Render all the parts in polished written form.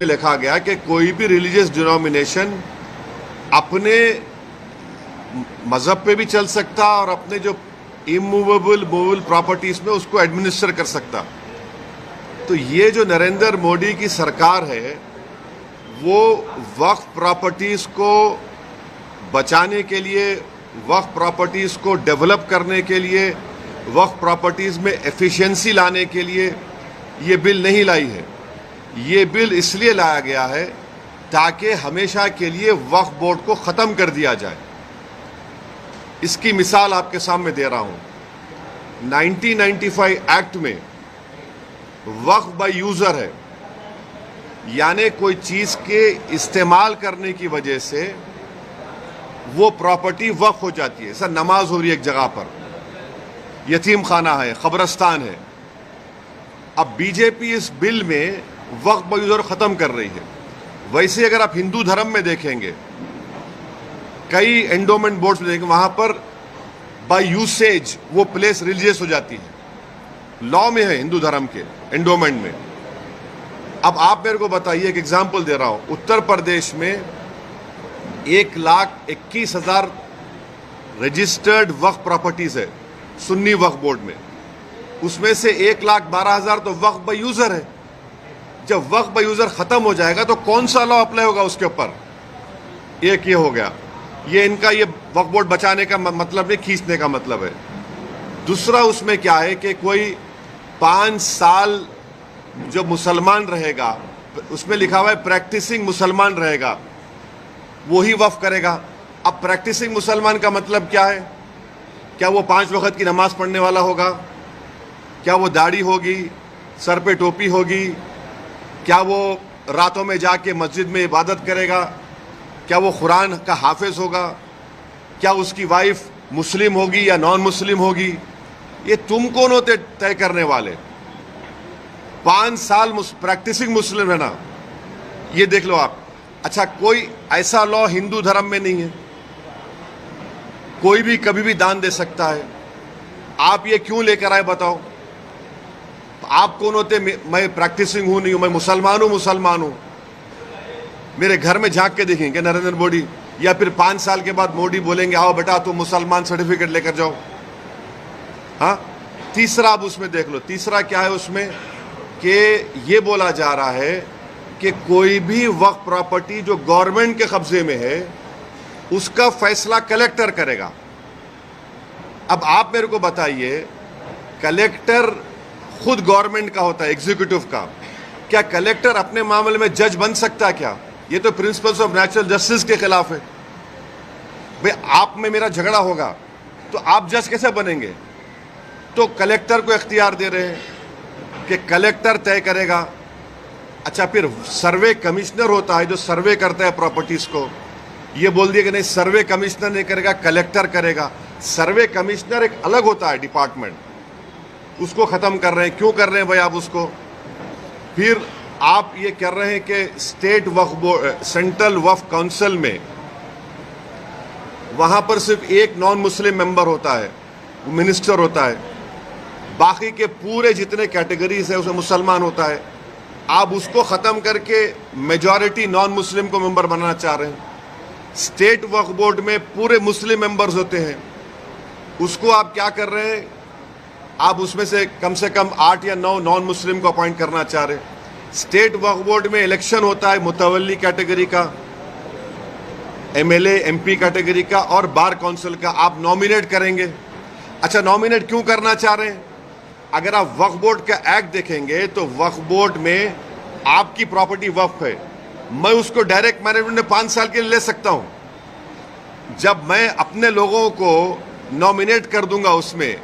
लिखा गया कि कोई भी रिलीजियस डिनोमिनेशन अपने मजहब पे भी चल सकता और अपने जो इमूवेबल मूवेबल प्रॉपर्टीज में उसको एडमिनिस्टर कर सकता। तो ये जो नरेंद्र मोदी की सरकार है वो वक्फ प्रॉपर्टीज को बचाने के लिए, वक्फ प्रॉपर्टीज को डेवलप करने के लिए, वक्फ प्रॉपर्टीज में एफिशिएंसी लाने के लिए ये बिल नहीं लाई है। ये बिल इसलिए लाया गया है ताकि हमेशा के लिए वक्फ बोर्ड को ख़त्म कर दिया जाए। इसकी मिसाल आपके सामने दे रहा हूं। 1995 एक्ट में वक्फ बाय यूज़र है, यानी कोई चीज़ के इस्तेमाल करने की वजह से वो प्रॉपर्टी वक्फ हो जाती है। सर नमाज हो रही है एक जगह पर, यतीम खाना है, कब्रस्तान है। अब बीजेपी इस बिल में वक्फ बाय यूज़र ख़त्म कर रही है। वैसे अगर आप हिंदू धर्म में देखेंगे, कई एंडोमेंट बोर्ड्स में देखेंगे, वहां पर बाय यूसेज वो प्लेस रिलीजियस हो जाती है। लॉ में है हिंदू धर्म के एंडोमेंट में। अब आप मेरे को बताइए, एक एग्जांपल दे रहा हूं। उत्तर प्रदेश में 1,21,000 रजिस्टर्ड वक्फ प्रॉपर्टीज है सुन्नी वक्फ बोर्ड में। उसमें से 1,12,000 तो वक्फ बाय यूजर है। जब वक्फ बाय यूजर खत्म हो जाएगा तो कौन सा लॉ अप्लाई होगा उसके ऊपर? एक ये हो गया। ये इनका ये वक्फ बोर्ड बचाने का मतलब नहीं, खींचने का मतलब है। दूसरा उसमें क्या है कि कोई 5 साल जो मुसलमान रहेगा, उसमें लिखा हुआ है प्रैक्टिसिंग मुसलमान रहेगा, वही वक्फ करेगा। अब प्रैक्टिसिंग मुसलमान का मतलब क्या है? क्या वो 5 वक्त की नमाज पढ़ने वाला होगा? क्या वो दाढ़ी होगी, सर पे टोपी होगी? क्या वो रातों में जाके मस्जिद में इबादत करेगा? क्या वो कुरान का हाफिज होगा? क्या उसकी वाइफ मुस्लिम होगी या नॉन मुस्लिम होगी? ये तुम कौन होते तय करने वाले? 5 साल प्रैक्टिसिंग मुस्लिम है ना, ये देख लो आप। अच्छा, कोई ऐसा लॉ हिंदू धर्म में नहीं है, कोई भी कभी भी दान दे सकता है। आप ये क्यों लेकर आए बताओ? आप कौन होते? मैं प्रैक्टिसिंग हूं नहीं हूं, मैं मुसलमान हूं। मेरे घर में झांक के देखेंगे नरेंद्र मोदी, या फिर 5 साल के बाद मोदी बोलेंगे आओ बेटा तुम मुसलमान सर्टिफिकेट लेकर जाओ। हाँ, तीसरा आप उसमें देख लो। तीसरा क्या है उसमें कि ये बोला जा रहा है कि कोई भी वक्फ प्रॉपर्टी जो गवर्नमेंट के कब्जे में है उसका फैसला कलेक्टर करेगा। अब आप मेरे को बताइए, कलेक्टर खुद गवर्नमेंट का होता है, एग्जीक्यूटिव का। क्या कलेक्टर अपने मामले में जज बन सकता है क्या? ये तो प्रिंसिपल्स ऑफ नेचुरल जस्टिस के खिलाफ है। भाई आप में मेरा झगड़ा होगा तो आप जज कैसे बनेंगे? तो कलेक्टर को इख्तियार दे रहे हैं कि कलेक्टर तय करेगा। अच्छा, फिर सर्वे कमिश्नर होता है जो सर्वे करता है प्रॉपर्टीज को। ये बोल दिया कि नहीं, सर्वे कमिश्नर नहीं करेगा, कलेक्टर करेगा। सर्वे कमिश्नर एक अलग होता है डिपार्टमेंट, उसको खत्म कर रहे हैं। क्यों कर रहे हैं भाई आप उसको? फिर आप ये कर रहे हैं कि स्टेट वक्फ बोर्ड, सेंट्रल वक्फ काउंसिल में वहां पर सिर्फ एक नॉन मुस्लिम मेंबर होता है, मिनिस्टर होता है। बाकी के पूरे जितने कैटेगरीज है उसमें मुसलमान होता है। आप उसको ख़त्म करके मेजॉरिटी नॉन मुस्लिम को मेंबर बनाना चाह रहे हैं। स्टेट वक्फ बोर्ड में पूरे मुस्लिम मेंबर्स होते हैं, उसको आप क्या कर रहे हैं? आप उसमें से कम 8 या 9 नॉन मुस्लिम को अपॉइंट करना चाह रहे हैं। स्टेट वक्फ बोर्ड में इलेक्शन होता है मुतवल्ली कैटेगरी का, एमएलए एमपी कैटेगरी का और बार काउंसिल का। आप नॉमिनेट करेंगे। अच्छा, नॉमिनेट क्यों करना चाह रहे हैं? अगर आप वक्फ बोर्ड का एक्ट देखेंगे तो वक्फ बोर्ड में आपकी प्रॉपर्टी वक्फ है, मैं उसको डायरेक्ट मैनेजमेंट में 5 साल के लिए ले सकता हूं। जब मैं अपने लोगों को नॉमिनेट कर दूंगा उसमें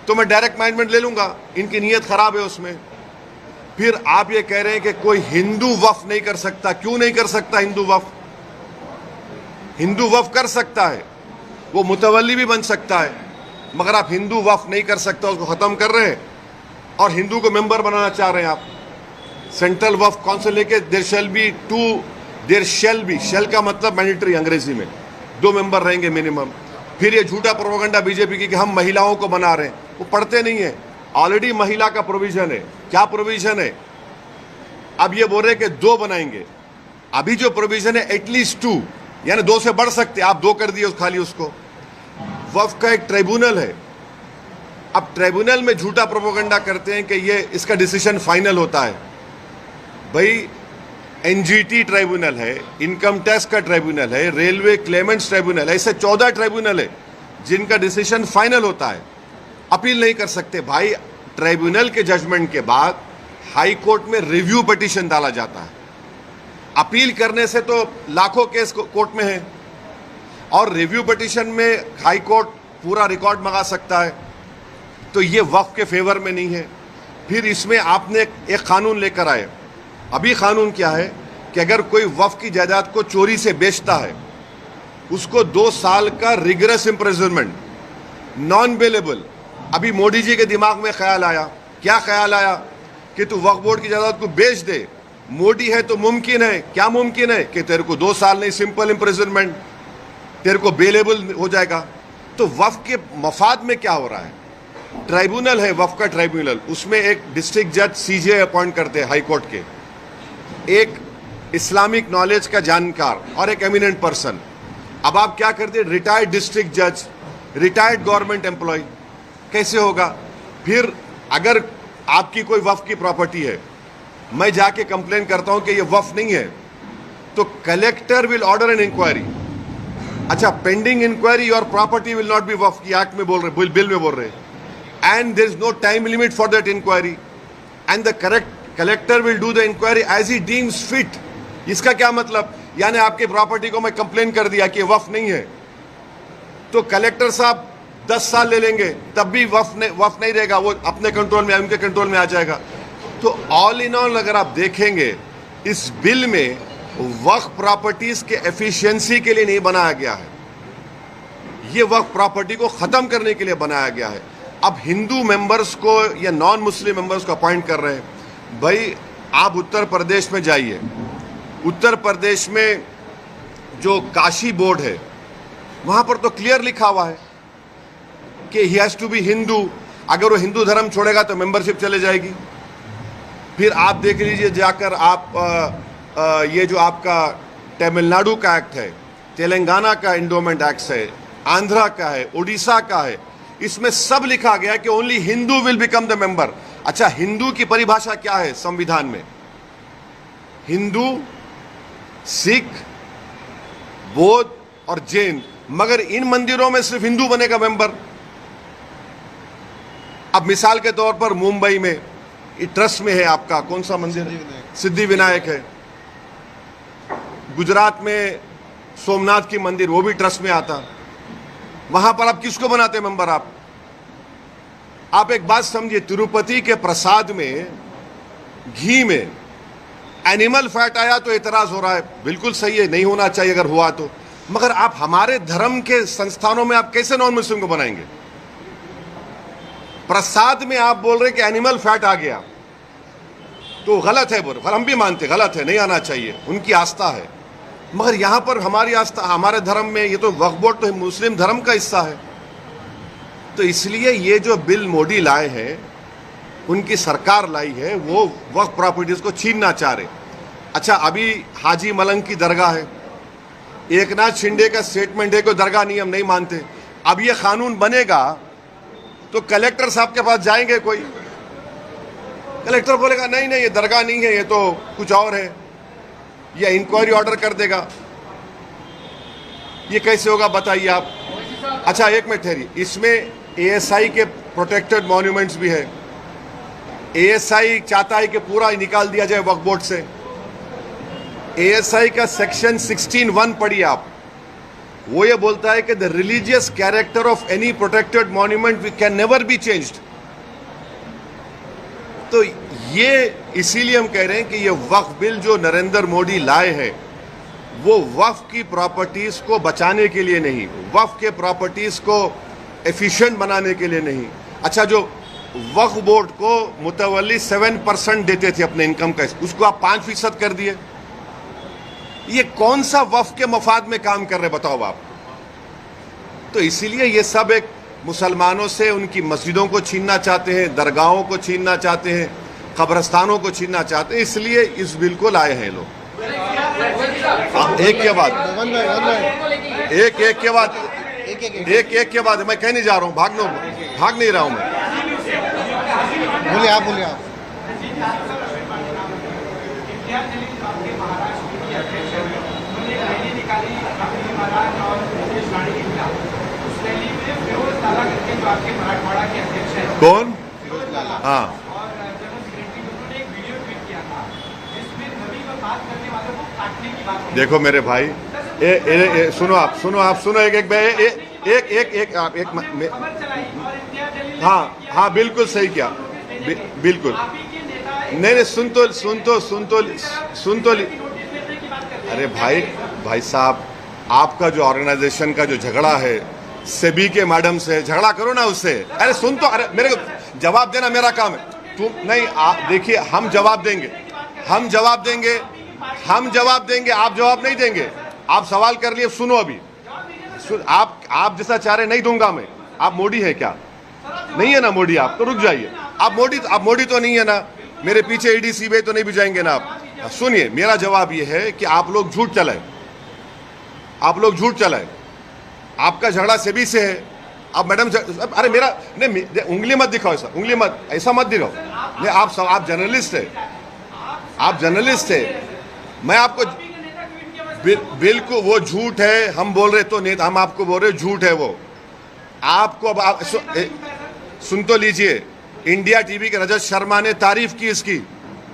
तो मैं डायरेक्ट मैनेजमेंट ले लूंगा। इनकी नीयत खराब है उसमें। फिर आप ये कह रहे हैं कि कोई हिंदू वक्फ नहीं कर सकता। क्यों नहीं कर सकता हिंदू वक्फ? हिंदू वक्फ कर सकता है, वो मुतवल्ली भी बन सकता है, मगर आप हिंदू वक्फ नहीं कर सकता, उसको ख़त्म कर रहे हैं और हिंदू को मेंबर बनाना चाह रहे हैं आप। सेंट्रल वक्फ काउंसिल लेके देयर शैल बी, शैल का मतलब मैंडेटरी अंग्रेजी में, 2 मेंबर रहेंगे मिनिमम। फिर ये झूठा प्रोपेगेंडा बीजेपी की कि हम महिलाओं को बना रहे हैं, वो पढ़ते नहीं है। ऑलरेडी महिला का प्रोविजन है। क्या प्रोविजन है? अब ये बोल रहे कि 2 बनाएंगे। अभी जो प्रोविजन है एटलीस्ट 2, यानी 2 से बढ़ सकते, आप 2 कर दिए खाली उसको। वक्फ का एक ट्राइब्यूनल है, अब ट्राइब्यूनल में झूठा प्रोपेगेंडा करते हैं कि ये इसका डिसीजन फाइनल होता है। भाई एनजीटी ट्राइब्यूनल है, इनकम टैक्स का ट्राइब्यूनल है, रेलवे क्लेमेंट्स ट्राइब्यूनल है, ऐसे 14 ट्राइब्यूनल है जिनका डिसीजन फाइनल होता है, अपील नहीं कर सकते। भाई ट्राइब्यूनल के जजमेंट के बाद हाई कोर्ट में रिव्यू पिटीशन डाला जाता है। अपील करने से तो लाखों केस कोर्ट में है, और रिव्यू पिटीशन में हाई कोर्ट पूरा रिकॉर्ड मंगा सकता है, तो ये वक्फ के फेवर में नहीं है। फिर इसमें आपने एक कानून लेकर आए। अभी कानून क्या है कि अगर कोई वक्फ की जायदाद को चोरी से बेचता है, उसको 2 साल का रिगरस इम्प्रिजनमेंट, नॉन बेलेबल। अभी मोदी जी के दिमाग में ख्याल आया, क्या ख्याल आया कि तू वक्फ बोर्ड की जायदाद को बेच दे। मोदी है तो मुमकिन है, क्या मुमकिन है कि तेरे को 2 साल नहीं, सिंपल इम्प्रिजनमेंट, तेरे को बेलेबल हो जाएगा। तो वक्फ के मफाद में क्या हो रहा है? ट्राइब्यूनल है वक्फ का ट्राइब्यूनल, उसमें एक डिस्ट्रिक्ट जज सीजे अपॉइंट करते हैं हाई कोर्ट के, एक इस्लामिक नॉलेज का जानकार और एक एमिनेंट पर्सन। अब आप क्या करते हैं? रिटायर्ड डिस्ट्रिक्ट जज, रिटायर्ड गवर्नमेंट एम्प्लॉय, कैसे होगा? फिर अगर आपकी कोई वक्फ की प्रॉपर्टी है, मैं जाके कंप्लेन करता हूं कि ये वक्फ नहीं है, तो collector will order an inquiry. अच्छा, पेंडिंग इंक्वायरी और प्रॉपर्टी विल नॉट बी वक्फ की एक्ट में बोल रहे, बिल में बोल रहे, and there is no time limit for that inquiry, and the collector will do the inquiry as he deems fit. इसका क्या मतलब? यानी आपकी प्रॉपर्टी को मैं कंप्लेन कर दिया कि वक्फ नहीं है, तो कलेक्टर साहब 10 साल ले लेंगे, तब भी वक्फ नहीं रहेगा, वो अपने कंट्रोल में, उनके कंट्रोल में आ जाएगा। तो ऑल इन ऑल अगर आप देखेंगे, इस बिल में वक्फ प्रॉपर्टीज के एफिशिएंसी के लिए नहीं बनाया गया है, ये वक्फ प्रॉपर्टी को खत्म करने के लिए बनाया गया है। अब हिंदू मेंबर्स को या नॉन मुस्लिम मेंबर्स को अपॉइंट कर रहे हैं। भाई आप उत्तर प्रदेश में जाइए, उत्तर प्रदेश में जो काशी बोर्ड है, वहां पर तो क्लियर लिखा हुआ है कि he has to be Hindu. अगर वो हिंदू धर्म छोड़ेगा तो मेंबरशिप चले जाएगी। फिर आप देख लीजिए जाकर, आप ये जो आपका तमिलनाडु का एक्ट है, तेलंगाना का एंडोमेंट एक्ट है, आंध्रा का है, उड़ीसा का है, इसमें सब लिखा गया कि only Hindu will become the member. अच्छा, हिंदू की परिभाषा क्या है संविधान में? हिंदू, सिख, बौद्ध और जैन, मगर इन मंदिरों में सिर्फ हिंदू बनेगा मेंबर। अब मिसाल के तौर पर मुंबई में ट्रस्ट में है आपका कौन सा मंदिर? सिद्धि विनायक है। गुजरात में सोमनाथ की मंदिर, वो भी ट्रस्ट में आता। वहां पर आप किसको बनाते हैं मेंबर? आप एक बात समझिए, तिरुपति के प्रसाद में घी में एनिमल फैट आया तो एतराज हो रहा है, बिल्कुल सही है, नहीं होना चाहिए अगर हुआ तो, मगर आप हमारे धर्म के संस्थानों में आप कैसे नॉन मुस्लिम को बनाएंगे? प्रसाद में आप बोल रहे कि एनिमल फैट आ गया तो गलत है, बोल हम भी मानते गलत है, नहीं आना चाहिए, उनकी आस्था है, मगर यहां पर हमारी आस्था, हमारे धर्म में, ये तो वक्फ बोर्ड तो मुस्लिम धर्म का हिस्सा है। तो इसलिए ये जो बिल मोदी लाए हैं, उनकी सरकार लाई है, वो वक्फ प्रॉपर्टीज को छीनना चाह रहे। अच्छा, अभी हाजी मलंग की दरगाह है, एकनाथ शिंदे का स्टेटमेंट है कि दरगाह नहीं, हम नहीं मानते। अब ये कानून बनेगा तो कलेक्टर साहब के पास जाएंगे, कोई कलेक्टर बोलेगा नहीं नहीं ये दरगाह नहीं है, ये तो कुछ और है, या इंक्वायरी ऑर्डर कर देगा। ये कैसे होगा बताइए आप? अच्छा एक मिनट ठहरिए, इसमें एएसआई के प्रोटेक्टेड मॉन्यूमेंट्स भी है। एएसआई चाहता है कि पूरा निकाल दिया जाए वक्फ बोर्ड से। एएसआई का सेक्शन 16(1) पढ़िए आप, वो ये बोलता है कि the religious character of any protected monument can never be changed. तो ये इसीलिए हम कह रहे हैं कि ये वक्फ बिल जो नरेंद्र मोदी लाए हैं, वो वक्फ की प्रॉपर्टीज को बचाने के लिए नहीं, वक्फ के प्रॉपर्टीज को एफिशिएंट बनाने के लिए नहीं। अच्छा, जो वक्फ बोर्ड को मुतवल्ली 7% देते थे अपने इनकम का, उसको आप 5% कर दिए। ये कौन सा वक्फ के मफाद में काम कर रहे बताओ आप? तो इसीलिए ये सब एक मुसलमानों से उनकी मस्जिदों को छीनना चाहते हैं, दरगाहों को छीनना चाहते हैं, कब्रस्तानों को छीनना चाहते हैं, इसलिए इस बिल को लाए हैं लोग। एक के बाद एक के बाद मैं कह नहीं जा रहा हूँ, भाग नहीं रहा हूँ मैं। बोलिए आप। कौन? हाँ, देखो मेरे भाई, सुनो आप, एक हाँ बिल्कुल सही किया, बिल्कुल। नहीं, सुन तो अरे भाई साहब, आपका जो ऑर्गेनाइजेशन का जो झगड़ा है सेबी के मैडम से, झगड़ा करो ना उससे। अरे सुन तो, अरे मेरे को जवाब देना मेरा काम है। तुम नहीं, आप देखिए, हम जवाब देंगे, आप जवाब नहीं देंगे। आप सवाल कर लिए, सुनो अभी। आप जैसा चाह रहे नहीं दूंगा मैं। आप मोदी है क्या? नहीं है ना मोदी, आप तो रुक जाइए। आप मोदी तो नहीं है ना, मेरे पीछे ईडी सीबीआई तो नहीं भिजाएंगे ना आप। सुनिए, मेरा जवाब यह है कि आप लोग झूठ चलाए, आपका झगड़ा सेबी से है। अब मैडम, अरे मेरा नहीं, उंगली मत दिखाओ, ऐसा मत दिखाओ। नहीं, आप जर्नलिस्ट है, मैं आपको बिल्कुल, वो झूठ है। हम बोल रहे तो नहीं, हम आपको बोल रहे झूठ है वो। आपको अब सुन तो लीजिए, इंडिया टीवी के रजत शर्मा ने तारीफ की इसकी।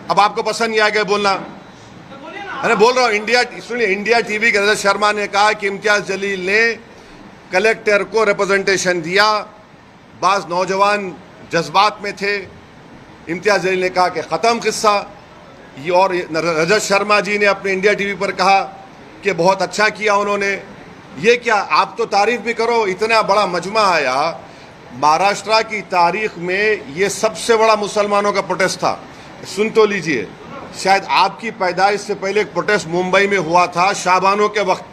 अब आपको पसंद नहीं आ गया बोलना, अरे बोल रहा हूँ। इंडिया टीवी के रजत शर्मा ने कहा कि इम्तियाज जलील ने कलेक्टर को रिप्रेजेंटेशन दिया, बाज नौजवान जज्बात में थे। इम्तियाज जलील ने कहा कि ख़त्म किस्सा ये, और रजत शर्मा जी ने अपने इंडिया टीवी पर कहा कि बहुत अच्छा किया उन्होंने। ये क्या, आप तो तारीफ भी करो। इतना बड़ा मजमा आया, महाराष्ट्र की तारीख में ये सबसे बड़ा मुसलमानों का प्रोटेस्ट था। सुन तो लीजिए, शायद आपकी पैदाइश से पहले एक प्रोटेस्ट मुंबई में हुआ था शाबानों के वक्त,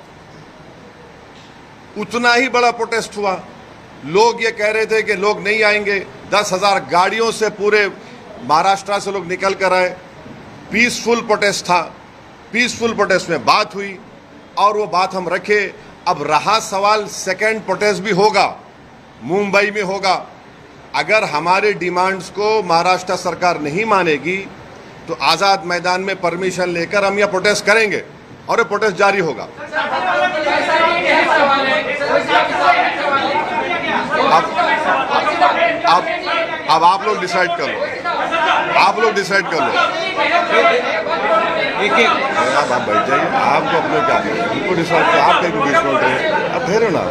उतना ही बड़ा प्रोटेस्ट हुआ। लोग ये कह रहे थे कि लोग नहीं आएंगे, 10,000 गाड़ियों से पूरे महाराष्ट्र से लोग निकल कर आए। पीसफुल प्रोटेस्ट था, पीसफुल प्रोटेस्ट में बात हुई और वो बात हम रखे। अब रहा सवाल, सेकंड प्रोटेस्ट भी होगा, मुंबई में होगा। अगर हमारे डिमांड्स को महाराष्ट्र सरकार नहीं मानेगी तो आज़ाद मैदान में परमिशन लेकर हम यह प्रोटेस्ट करेंगे और ये प्रोटेस्ट जारी होगा। अब आप लोग डिसाइड कर लो, आप बैठ जाइए। आपको अपने क्या करें, उनको डिसाइड करो। आप कहीं बीच में उठे, अब ठहरो ना।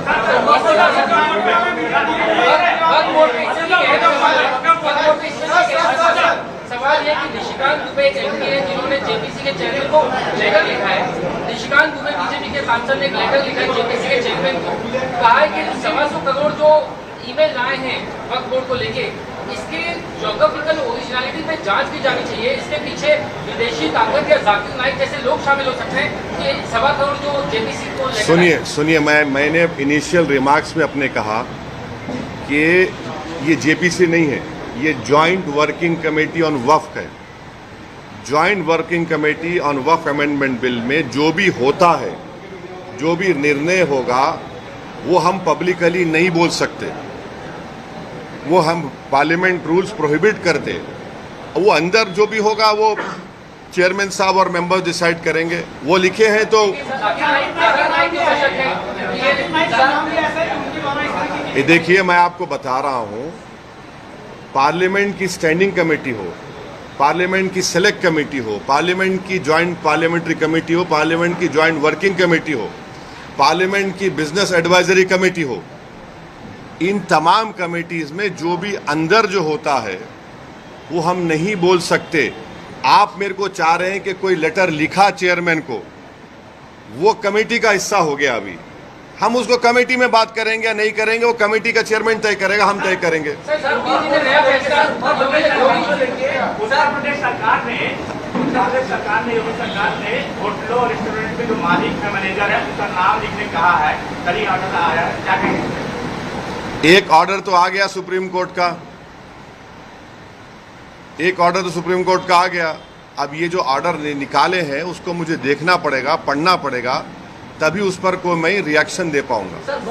सवाल है कि निशिकांत दुबे एक एमपी है जिन्होंने जेपीसी के चेयरमैन को लेटर लिखा है। निशिकांत दुबे बीजेपी के सांसद ने एक लेटर लिखा है जेपीसी के चेयरमैन को, कहा है कि 125 करोड़ जो ईमेल आए हैं वक्फ बोर्ड को लेके, इसके ज्योग्राफिकल ओरिजिनलिटी पे जांच की जानी चाहिए। इसके पीछे विदेशी ताकत या जाकिर नाइक जैसे लोग शामिल हो सकते हैं कि 125 करोड़ जो जेपीसी को। सुनिए, मैंने इनिशियल रिमार्क्स में अपने कहा कि ये जेपीसी नहीं है, ये जॉइंट वर्किंग कमेटी ऑन वक्फ है। Joint working committee on Waqf amendment bill में जो भी होता है, जो भी निर्णय होगा, वो हम पब्लिकली नहीं बोल सकते, वो हम पार्लियामेंट रूल्स प्रोहिबिट करते। वो अंदर जो भी होगा वो चेयरमैन साहब और मेंबर्स डिसाइड करेंगे। वो लिखे हैं तो ये देखिए, मैं आपको बता रहा हूँ, पार्लियामेंट की स्टैंडिंग कमेटी हो, पार्लियामेंट की सेलेक्ट कमेटी हो, पार्लियामेंट की जॉइंट पार्लियामेंट्री कमेटी हो, पार्लियामेंट की जॉइंट वर्किंग कमेटी हो, पार्लियामेंट की बिजनेस एडवाइजरी कमेटी हो, इन तमाम कमेटीज में जो भी अंदर जो होता है वो हम नहीं बोल सकते। आप मेरे को चाह रहे हैं कि कोई लेटर लिखा चेयरमैन को, वो कमेटी का हिस्सा हो गया। अभी हम उसको कमेटी में बात करेंगे या नहीं करेंगे, वो कमेटी का चेयरमैन तय करेगा, हम तय करेंगे। उत्तर प्रदेश सरकार ने योगी सरकार ने होटलों और रेस्टोरेंट में जो मालिक है, मैनेजर है, उसका नाम लिखने कहा है। कल ही ऑर्डर आया है, क्या कहेंगे? एक ऑर्डर तो आ गया सुप्रीम कोर्ट का, एक ऑर्डर तो सुप्रीम कोर्ट का आ गया, अब ये जो ऑर्डर निकाले हैं उसको मुझे देखना पड़ेगा, पढ़ना पड़ेगा, तभी उस पर कोई मैं रिएक्शन दे पाऊंगा। सर आप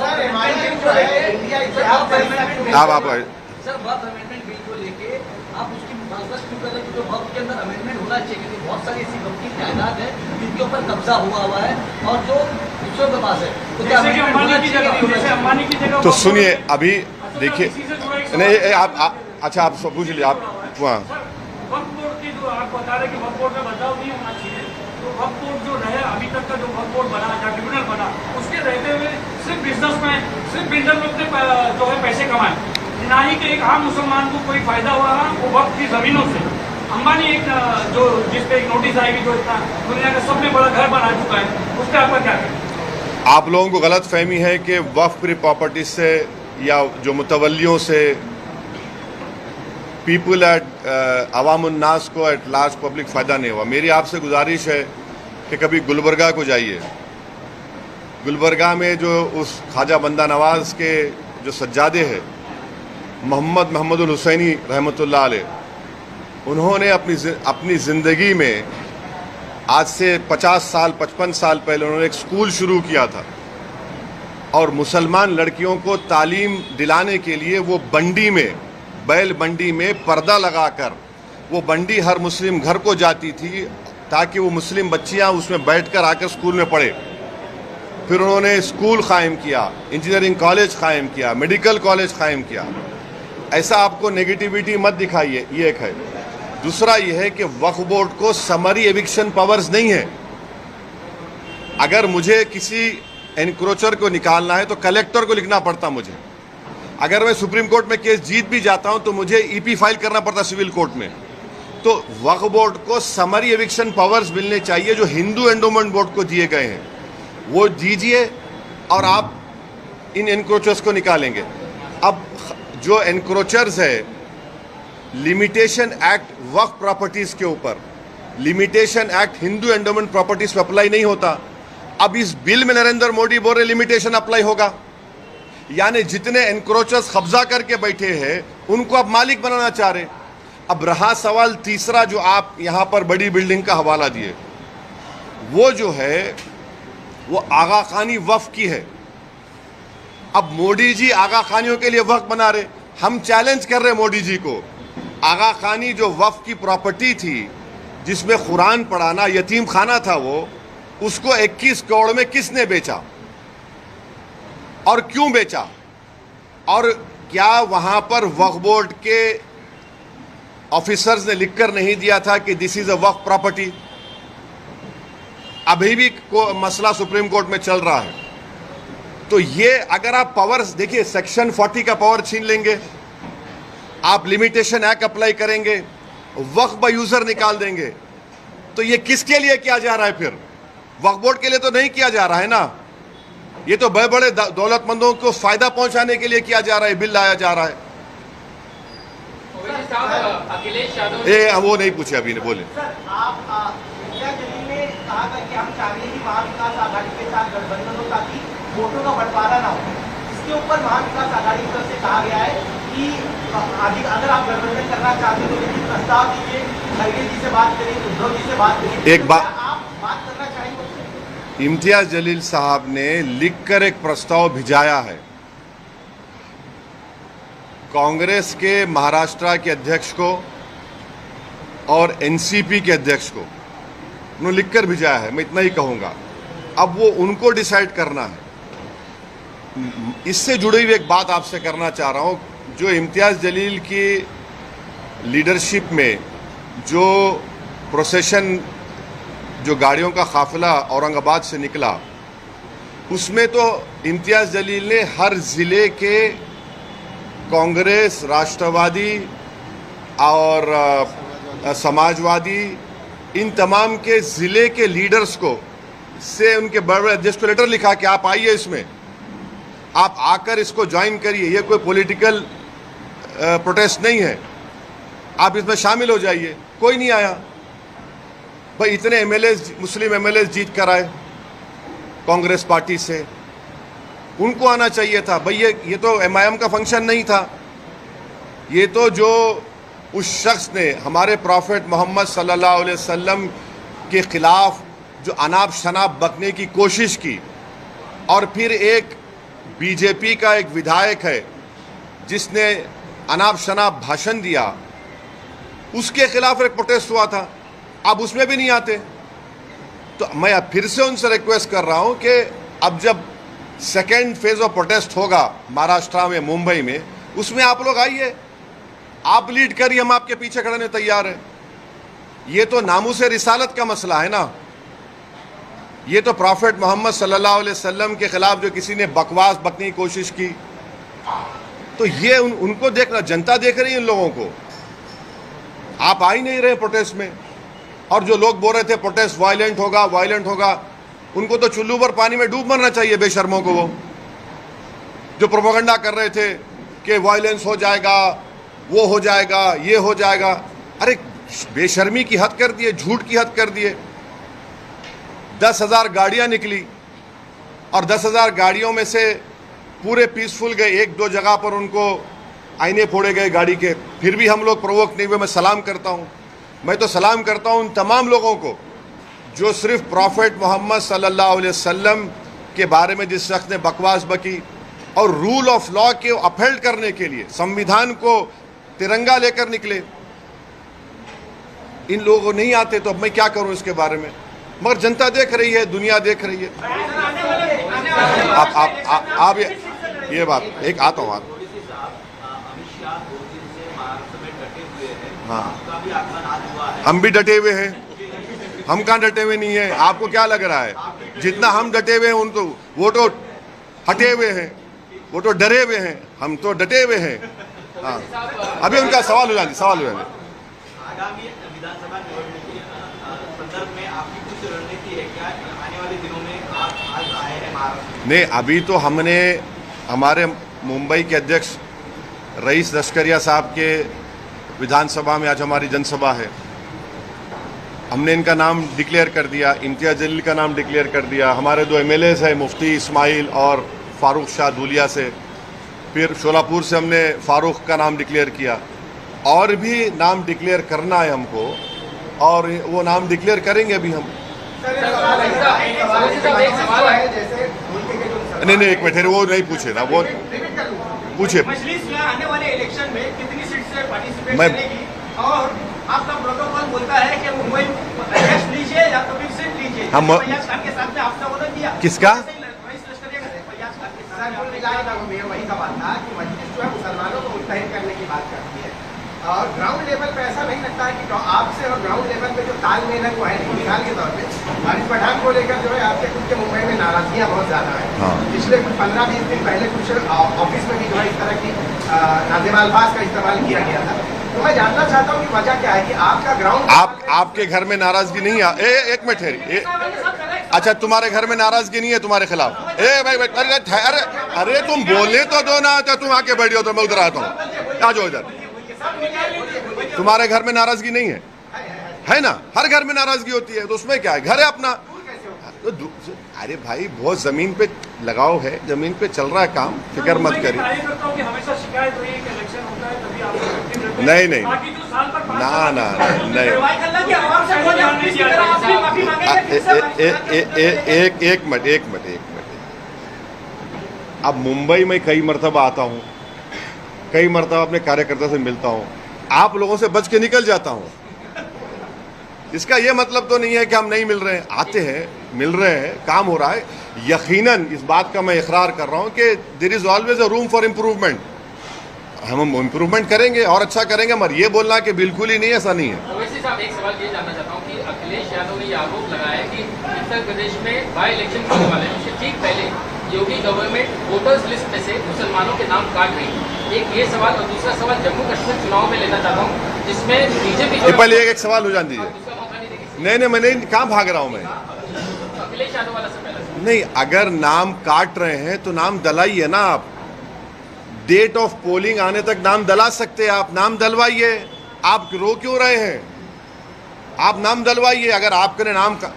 वक्फ अमेंडमेंट बिल को लेके आप उसकी मुखालफत क्यों कर रहे हैं? क्योंकि वक्फ के अंदर अमेंडमेंट होना चाहिए, क्योंकि बहुत सारी ऐसी वक्फ की जायदाद है जिनके ऊपर कब्जा हुआ है और जो दूसरों के पास है, तो क्या amendment होना चाहिए कि नहीं होना चाहिए? तो सुनिए, अभी देखिए, नहीं आप अच्छा आप सब पूछ लीजिए, आप वहाँ वक्फ बोर्ड की जो आप बता रहे कि वक्फ बोर्ड में बदलाव नहीं होना चाहिए, तो वक्फ बोर्ड जो रहे अभी तक का जो वक्फ बोर्ड बना, जहाँ ट्रिब्यूनल बना, उसके रहते हुए सिर्फ बिजनेस में सिर्फ बिल्डर लोग ने जो है पैसे कमाए, ना ही कि एक आम मुसलमान को कोई फायदा हुआ वो वक्फ की जमीनों से। अंबानी एक जो जिस पे एक नोटिस आएगी, जो इतना दुनिया का सबसे बड़ा घर बना चुका है, उस पर आपका क्या कहना? आप लोगों को गलत फहमी है कि वक्फ प्रॉपर्टी से या जो मुतवल्लियों से पीपल एट अवामुन्नास को एट लार्ज पब्लिक फ़ायदा नहीं हुआ। मेरी आपसे गुजारिश है कि कभी गुलबर्गा को जाइए। गुलबर्गा में जो उस ख्वाजा बंदा नवाज के जो सज्जादे हैं मोहम्मदुल हुसैनी रहमतुल्लाह अलैह, उन्होंने अपनी ज़िंदगी में आज से 50 साल 55 साल पहले उन्होंने एक स्कूल शुरू किया था और मुसलमान लड़कियों को तालीम दिलाने के लिए वो बंडी में, बैल बंडी में पर्दा लगाकर वो बंडी हर मुस्लिम घर को जाती थी ताकि वो मुस्लिम बच्चियां उसमें बैठकर आकर स्कूल में पढ़े। फिर उन्होंने स्कूल कायम किया, इंजीनियरिंग कॉलेज कायम किया, मेडिकल कॉलेज कायम किया। ऐसा आपको नेगेटिविटी मत दिखाइए, ये एक है। दूसरा ये है कि वक्फ बोर्ड को समरी एविक्शन पावर्स नहीं है। अगर मुझे किसी एनक्रोचर को निकालना है तो कलेक्टर को लिखना पड़ता मुझे। अगर मैं सुप्रीम कोर्ट में केस जीत भी जाता हूं तो मुझे ईपी फाइल करना पड़ता सिविल कोर्ट में। तो वक्फ बोर्ड को समरी एविक्शन पावर्स मिलने चाहिए जो हिंदू एंडोमेंट बोर्ड को दिए गए हैं, वो दीजिए और आप इन एनक्रोचर्स को निकालेंगे। अब जो एनक्रोचर्स है, लिमिटेशन एक्ट वक्फ प्रॉपर्टीज के ऊपर, limitation act Hindu endowment properties पे अप्लाई नहीं होता। अब इस बिल में नरेंद्र मोदी बोल रहे लिमिटेशन अप्लाई होगा, यानी जितने एनक्रोचर्स कब्जा करके बैठे हैं उनको अब मालिक बनाना चाह रहे। अब रहा सवाल तीसरा जो आप यहां पर बड़ी बिल्डिंग का हवाला दिए, वो जो है वो आगा खानी वक्फ की है। अब मोदी जी आगा खानियों के लिए वक्फ बना रहे, हम चैलेंज कर रहे मोदी जी को। आगा खानी जो वक्फ की प्रॉपर्टी थी जिसमें कुरान पढ़ाना, यतीम खाना था, वो उसको 21 करोड़ में किसने बेचा और क्यों बेचा? और क्या वहां पर वक्फ बोर्ड के ऑफिसर्स ने लिखकर नहीं दिया था कि this is a Waqf property? अभी भी मसला सुप्रीम कोर्ट में चल रहा है। तो ये अगर आप पावर्स देखिए, सेक्शन 40 का पावर छीन लेंगे, आप लिमिटेशन एक्ट अप्लाई करेंगे, वक्फ बाय यूजर निकाल देंगे, तो ये किसके लिए किया जा रहा है? फिर वक्फ बोर्ड के लिए तो नहीं किया जा रहा है ना, ये तो बड़े बड़े दौलतमंदों को फायदा पहुंचाने के लिए किया जा रहा है, बिल लाया जा रहा है। अखिलेश यादव ये वो नहीं पूछे अभी, ने बोले सर आप इंडिया जलील ने कहा था कि हम चाहते हैं कि महाविकास आघाड़ी के साथ गठबंधन हो ताकि वोटों का बंटवारा ना हो। इसके ऊपर महाविकास आघाड़ी की तरफ से कहा गया है कि अगर आप गठबंधन करना चाहते हो तो लेकिन प्रस्ताव दीजिए, खड़गे जी से बात करिए, उद्धव जी से बात करिए। एक बात आप बात करना चाहेंगे? इम्तियाज जलील साहब ने लिखकर एक प्रस्ताव भिजाया है कांग्रेस के महाराष्ट्र के अध्यक्ष को और एनसीपी के अध्यक्ष को, उन्होंने लिखकर भिजाया है। मैं इतना ही कहूंगा, अब वो उनको डिसाइड करना है। इससे जुड़ी हुई एक बात आपसे करना चाह रहा हूं, जो इम्तियाज जलील की लीडरशिप में जो प्रोसेशन, जो गाड़ियों का काफिला औरंगाबाद से निकला, उसमें तो इम्तियाज जलील ने हर जिले के कांग्रेस, राष्ट्रवादी और समाजवादी, इन तमाम के जिले के लीडर्स को से उनके बड़े बड़े अध्यक्ष को लेटर लिखा कि आप आइए, इसमें आप आकर इसको ज्वाइन करिए, ये कोई पॉलिटिकल प्रोटेस्ट नहीं है, आप इसमें शामिल हो जाइए। कोई नहीं आया। भाई इतने एमएलए, मुस्लिम एमएलए जीत कर आए कांग्रेस पार्टी से, उनको आना चाहिए था। भाई ये तो एमआईएम का फंक्शन नहीं था, ये तो जो उस शख्स ने हमारे प्रॉफेट मोहम्मद सल्लल्लाहु अलैहि वसल्लम के खिलाफ जो अनाप शनाप बकने की कोशिश की, और फिर एक बीजेपी का एक विधायक है जिसने अनाप शनाप भाषण दिया, उसके खिलाफ एक प्रोटेस्ट हुआ था, अब उसमें भी नहीं आते। तो मैं अब फिर से उनसे रिक्वेस्ट कर रहा हूं कि अब जब सेकेंड फेज ऑफ प्रोटेस्ट होगा महाराष्ट्र में, मुंबई में, उसमें आप लोग आइए, आप लीड करिए, हम आपके पीछे खड़े होने तैयार हैं। ये तो नामूस रिसालत का मसला है ना, ये तो प्रॉफेट मोहम्मद सल्लल्लाहु अलैहि वसल्लम के खिलाफ जो किसी ने बकवास बकने की कोशिश की, तो ये उनको देखना, जनता देख रही है इन लोगों को। आप आ ही नहीं रहे प्रोटेस्ट में, और जो लोग बोल रहे थे प्रोटेस्ट वायलेंट होगा, वायलेंट होगा, उनको तो चुल्लू पर पानी में डूब मरना चाहिए बेशर्मों को। वो जो प्रोपेगेंडा कर रहे थे कि वायलेंस हो जाएगा, वो हो जाएगा, ये हो जाएगा, अरे बेशर्मी की हद कर दिए, झूठ की हद कर दिए। 10,000 गाड़ियां निकली और 10,000 गाड़ियों में से पूरे पीसफुल गए, एक दो जगह पर उनको आईने फोड़े गए गाड़ी के, फिर भी हम लोग प्रोवोक नहीं हुए। मैं सलाम करता हूं, मैं तो सलाम करता हूं उन तमाम लोगों को जो सिर्फ प्रॉफेट मोहम्मद सल्लल्लाहु अलैहि वसल्लम के बारे में जिस शख्स ने बकवास बकी और रूल ऑफ लॉ के अपहेल्ड करने के लिए संविधान को तिरंगा लेकर निकले, इन लोगों को नहीं आते। तो अब मैं क्या करूं इसके बारे में, मगर जनता देख रही है, दुनिया देख रही है। आप ये बात एक आता हूँ आप, हाँ हम भी डटे हुए हैं, हम कहाँ डटे हुए नहीं हैं? आपको क्या लग रहा है? जितना हम डटे हुए हैं उन तो वो तो हटे हुए हैं, वो तो डरे हुए हैं, हम तो डटे हुए हैं। हाँ अभी उनका सवाल हो जाए, सवाल हो जाए। आगामी विधानसभा चुनाव के संदर्भ में आपकी कुछ रणनीति है क्या? आने वाले दिनों में आप आज आए हैं महाराष्ट्र? नहीं, अभी तो हमने हमारे मुंबई के अध्यक्ष रईस लश्करिया साहब के विधानसभा में आज हमारी जनसभा है, हमने इनका नाम डिक्लेयर कर दिया, इम्तियाज जलील का नाम डिक्लेयर कर दिया। हमारे 2 MLAs हैं, मुफ्ती इस्माइल और फारूक शाह धूलिया से, फिर शोलापुर से हमने फारूक का नाम डिक्लेयर किया, और भी नाम डिक्लेयर करना है हमको, और वो नाम डिक्लेयर करेंगे भी हम। नहीं एक मिनट, वो नहीं पूछे ना, वो पूछे। मजलिस में आने वाले इलेक्शन में कितनी सीट से पार्टिसिपेट मैं करेगी, और आपका प्रोटोकॉल बोलता है कि मुंबई अध्यक्ष लीजिए या तो फिर सीट लीजिए। हम फैयाज खान के साथ में आपने वादा किया, किसका? वही सवाल था कि मजलिस जो है मुसलमानों को मुत्तहिद करने की बात करती है, और ग्राउंड लेवल पे ऐसा नहीं लगता है कि आपसे और ग्राउंड लेवल पे जो तालमेल है वो है। मिसाल के तौर पे हारिस पठान को लेकर जो है आपके खुद के मुंबई में नाराजगियां बहुत ज्यादा है। हाँ। पिछले कुछ 15-20 दिन पहले कुछ ऑफिस में भी जो है इस तरह की नाज़िम अल्फाज का इस्तेमाल किया गया था। तो मैं जानना चाहता हूँ कि वजह क्या है कि आपका ग्राउंड आपके घर में नाराजगी नहीं है? एक मिनट ठहरी। अच्छा, तुम्हारे घर में नाराजगी नहीं है तुम्हारे खिलाफ? भाई अरे तुम बोलने तो दो ना, तो तुम आके बैठो तो मैं उधर आता हूँ, आ जाओ इधर। तुम्हारे घर में नाराजगी नहीं है ना? हर घर में नाराजगी होती है, तो उसमें क्या है, घर है अपना। तो अरे भाई बहुत जमीन पे लगाव है, जमीन पे चल रहा है काम, फिक्र मत करिए। नहीं नहीं ना ना नहीं, एक मिनट। अब मुंबई में कई मरतबा आता हूँ, कई मरतबा अपने कार्यकर्ता से मिलता हूँ, आप लोगों से बच के निकल जाता हूँ। इसका यह मतलब तो नहीं है कि हम नहीं मिल रहे हैं, आते हैं, मिल रहे हैं, काम हो रहा है। यकीनन इस बात का मैं इकरार कर रहा हूं कि there is always a room for improvement. हम इम्प्रूवमेंट करेंगे और अच्छा करेंगे, मगर ये बोलना कि बिल्कुल ही नहीं, ऐसा नहीं है। ओवैसी साहब, एक सवाल ये जानना चाहता हूँ कि अखिलेश यादव ने ये आरोप लगाया है कि उत्तर प्रदेश में बाई इलेक्शन होने वाले हैं, उससे ठीक पहले योगी गवर्नमेंट वोटर्स लिस्ट में से मुसलमानों के नाम काट रही है। एक ये सवाल, और दूसरा सवाल जम्मू कश्मीर चुनाव में लेना चाहता हूँ, जिसमें बीजेपी पहले एक सवाल हो जान दीजिए। नहीं, मैं नहीं, कहाँ भाग रहा हूँ मैं? अखिलेश यादव वाला से पहले नहीं, अगर नाम काट रहे हैं तो नाम दलाइए ना। आप डेट ऑफ पोलिंग आने तक नाम दला सकते हैं, आप नाम दलवाइए। आप रो क्यों रहे हैं? आप नाम दलवाइए। अगर आपके नाम का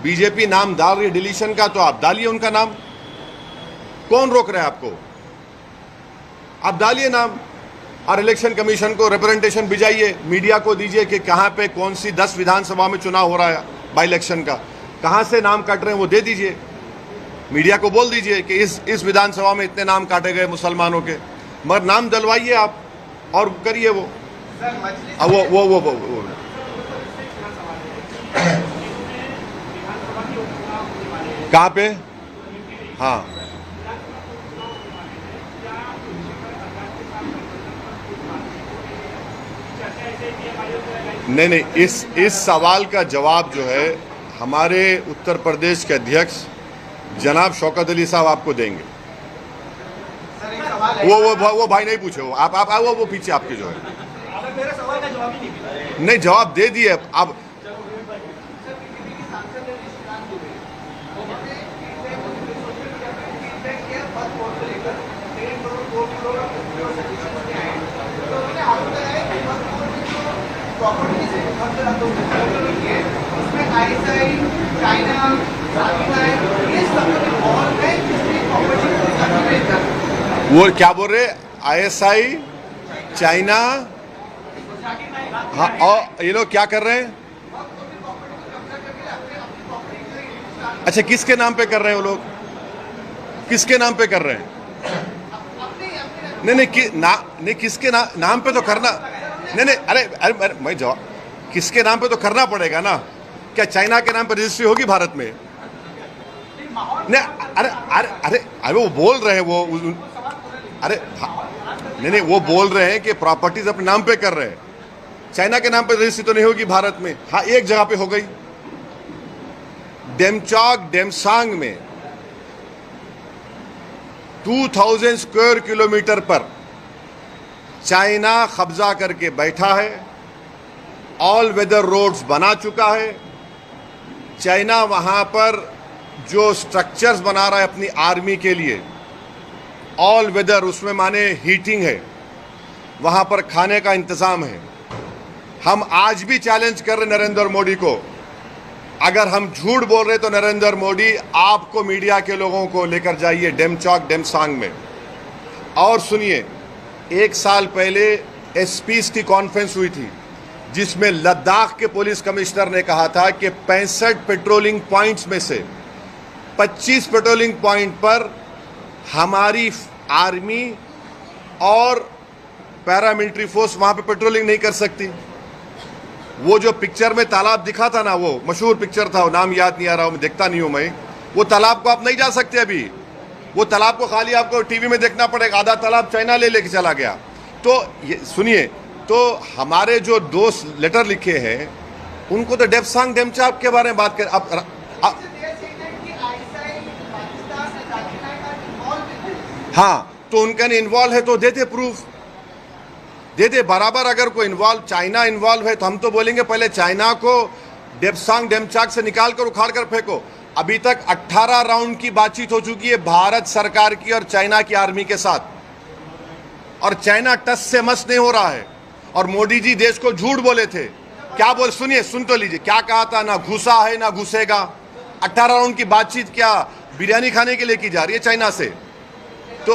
बीजेपी नाम डाल रही है डिलीशन का, तो आप डालिए उनका नाम, कौन रोक रहा है आपको? आप डालिए नाम। और इलेक्शन कमीशन को रिप्रेजेंटेशन भिजाइए, मीडिया को दीजिए कि कहाँ पे कौन सी 10 विधानसभा में चुनाव हो रहा है बाई इलेक्शन का, कहाँ से नाम काट रहे हैं वो दे दीजिए। मीडिया को बोल दीजिए कि इस विधानसभा में इतने नाम काटे गए मुसलमानों के, मगर नाम डलवाइए आप और करिए वो। सर मजलिस अब वो कहाँ पे? हाँ नहीं, इस सवाल का जवाब जो है हमारे उत्तर प्रदेश के अध्यक्ष जनाब शौकत अली साहब आपको देंगे। सर एक सवाल है, वो भाई नहीं पूछे, वो आप वो पीछे आपके जो है मेरे सवाल का जवाब ही नहीं मिला। नहीं, जवाब दे दिए आप। वो क्या बोल रहे? ISI, चाइना, हाँ, और ये लोग क्या कर रहे हैं? अच्छा, किसके नाम पे कर रहे हैं वो लोग? किसके नाम पे कर रहे हैं? नहीं, किसके नाम पे तो करना नहीं, अरे मैं जवाब, किसके नाम पे तो करना पड़ेगा ना। क्या चाइना के नाम पे रजिस्ट्री होगी भारत में? नहीं, अरे वो बोल रहे हैं वो, अरे नहीं, वो बोल रहे हैं कि प्रॉपर्टीज अपने नाम पे कर रहे हैं, चाइना के नाम पे रजिस्ट्री तो नहीं होगी भारत में। हाँ, एक जगह पे हो गई, डेमचौक डेमसांग में 2000 स्क्वायर किलोमीटर पर चाइना कब्जा करके बैठा है, ऑल वेदर रोड्स बना चुका है। चाइना वहां पर जो स्ट्रक्चर्स बना रहा है अपनी आर्मी के लिए, ऑल वेदर, उसमें माने हीटिंग है, वहां पर खाने का इंतजाम है। हम आज भी चैलेंज कर रहे नरेंद्र मोदी को, अगर हम झूठ बोल रहे तो नरेंद्र मोदी आपको, मीडिया के लोगों को लेकर जाइए डेमचौक डेमसांग में और सुनिए। 1 साल पहले एसपीज की कॉन्फ्रेंस हुई थी जिसमें लद्दाख के पुलिस कमिश्नर ने कहा था कि 65 पेट्रोलिंग पॉइंट्स में से 25 पेट्रोलिंग पॉइंट पर हमारी आर्मी और पैरामिलिट्री फोर्स वहां पे पेट्रोलिंग नहीं कर सकती। वो जो पिक्चर में तालाब दिखा था ना, वो मशहूर पिक्चर था, वो नाम याद नहीं आ रहा, मैं देखता नहीं हूं मैं, वो तालाब को आप नहीं जा सकते अभी। वो तालाब को खाली आपको टीवी में देखना पड़ेगा, आधा तालाब चाइना लेके चला गया। तो ये सुनिए, तो हमारे जो दोस्त लेटर लिखे हैं उनको तो डेमसांग डेमचौक के बारे में बात कर। अब हाँ, तो उनका इन्वॉल्व है तो देते प्रूफ, दे बराबर। अगर कोई इन्वॉल्व, चाइना इन्वॉल्व है तो हम तो बोलेंगे पहले चाइना को डेमसांग डेमचौक से निकाल कर उखाड़ कर फेंको। अभी तक 18 राउंड की बातचीत हो चुकी है भारत सरकार की और चाइना की आर्मी के साथ, और चाइना टस से मस नहीं हो रहा है। और मोदी जी देश को झूठ बोले थे, क्या बोल, सुनिए, सुन तो लीजिए, क्या कहा था, ना घुसा है ना घुसेगा। 18 राउंड की बातचीत क्या बिरयानी खाने के लिए की जा रही है चाइना से? तो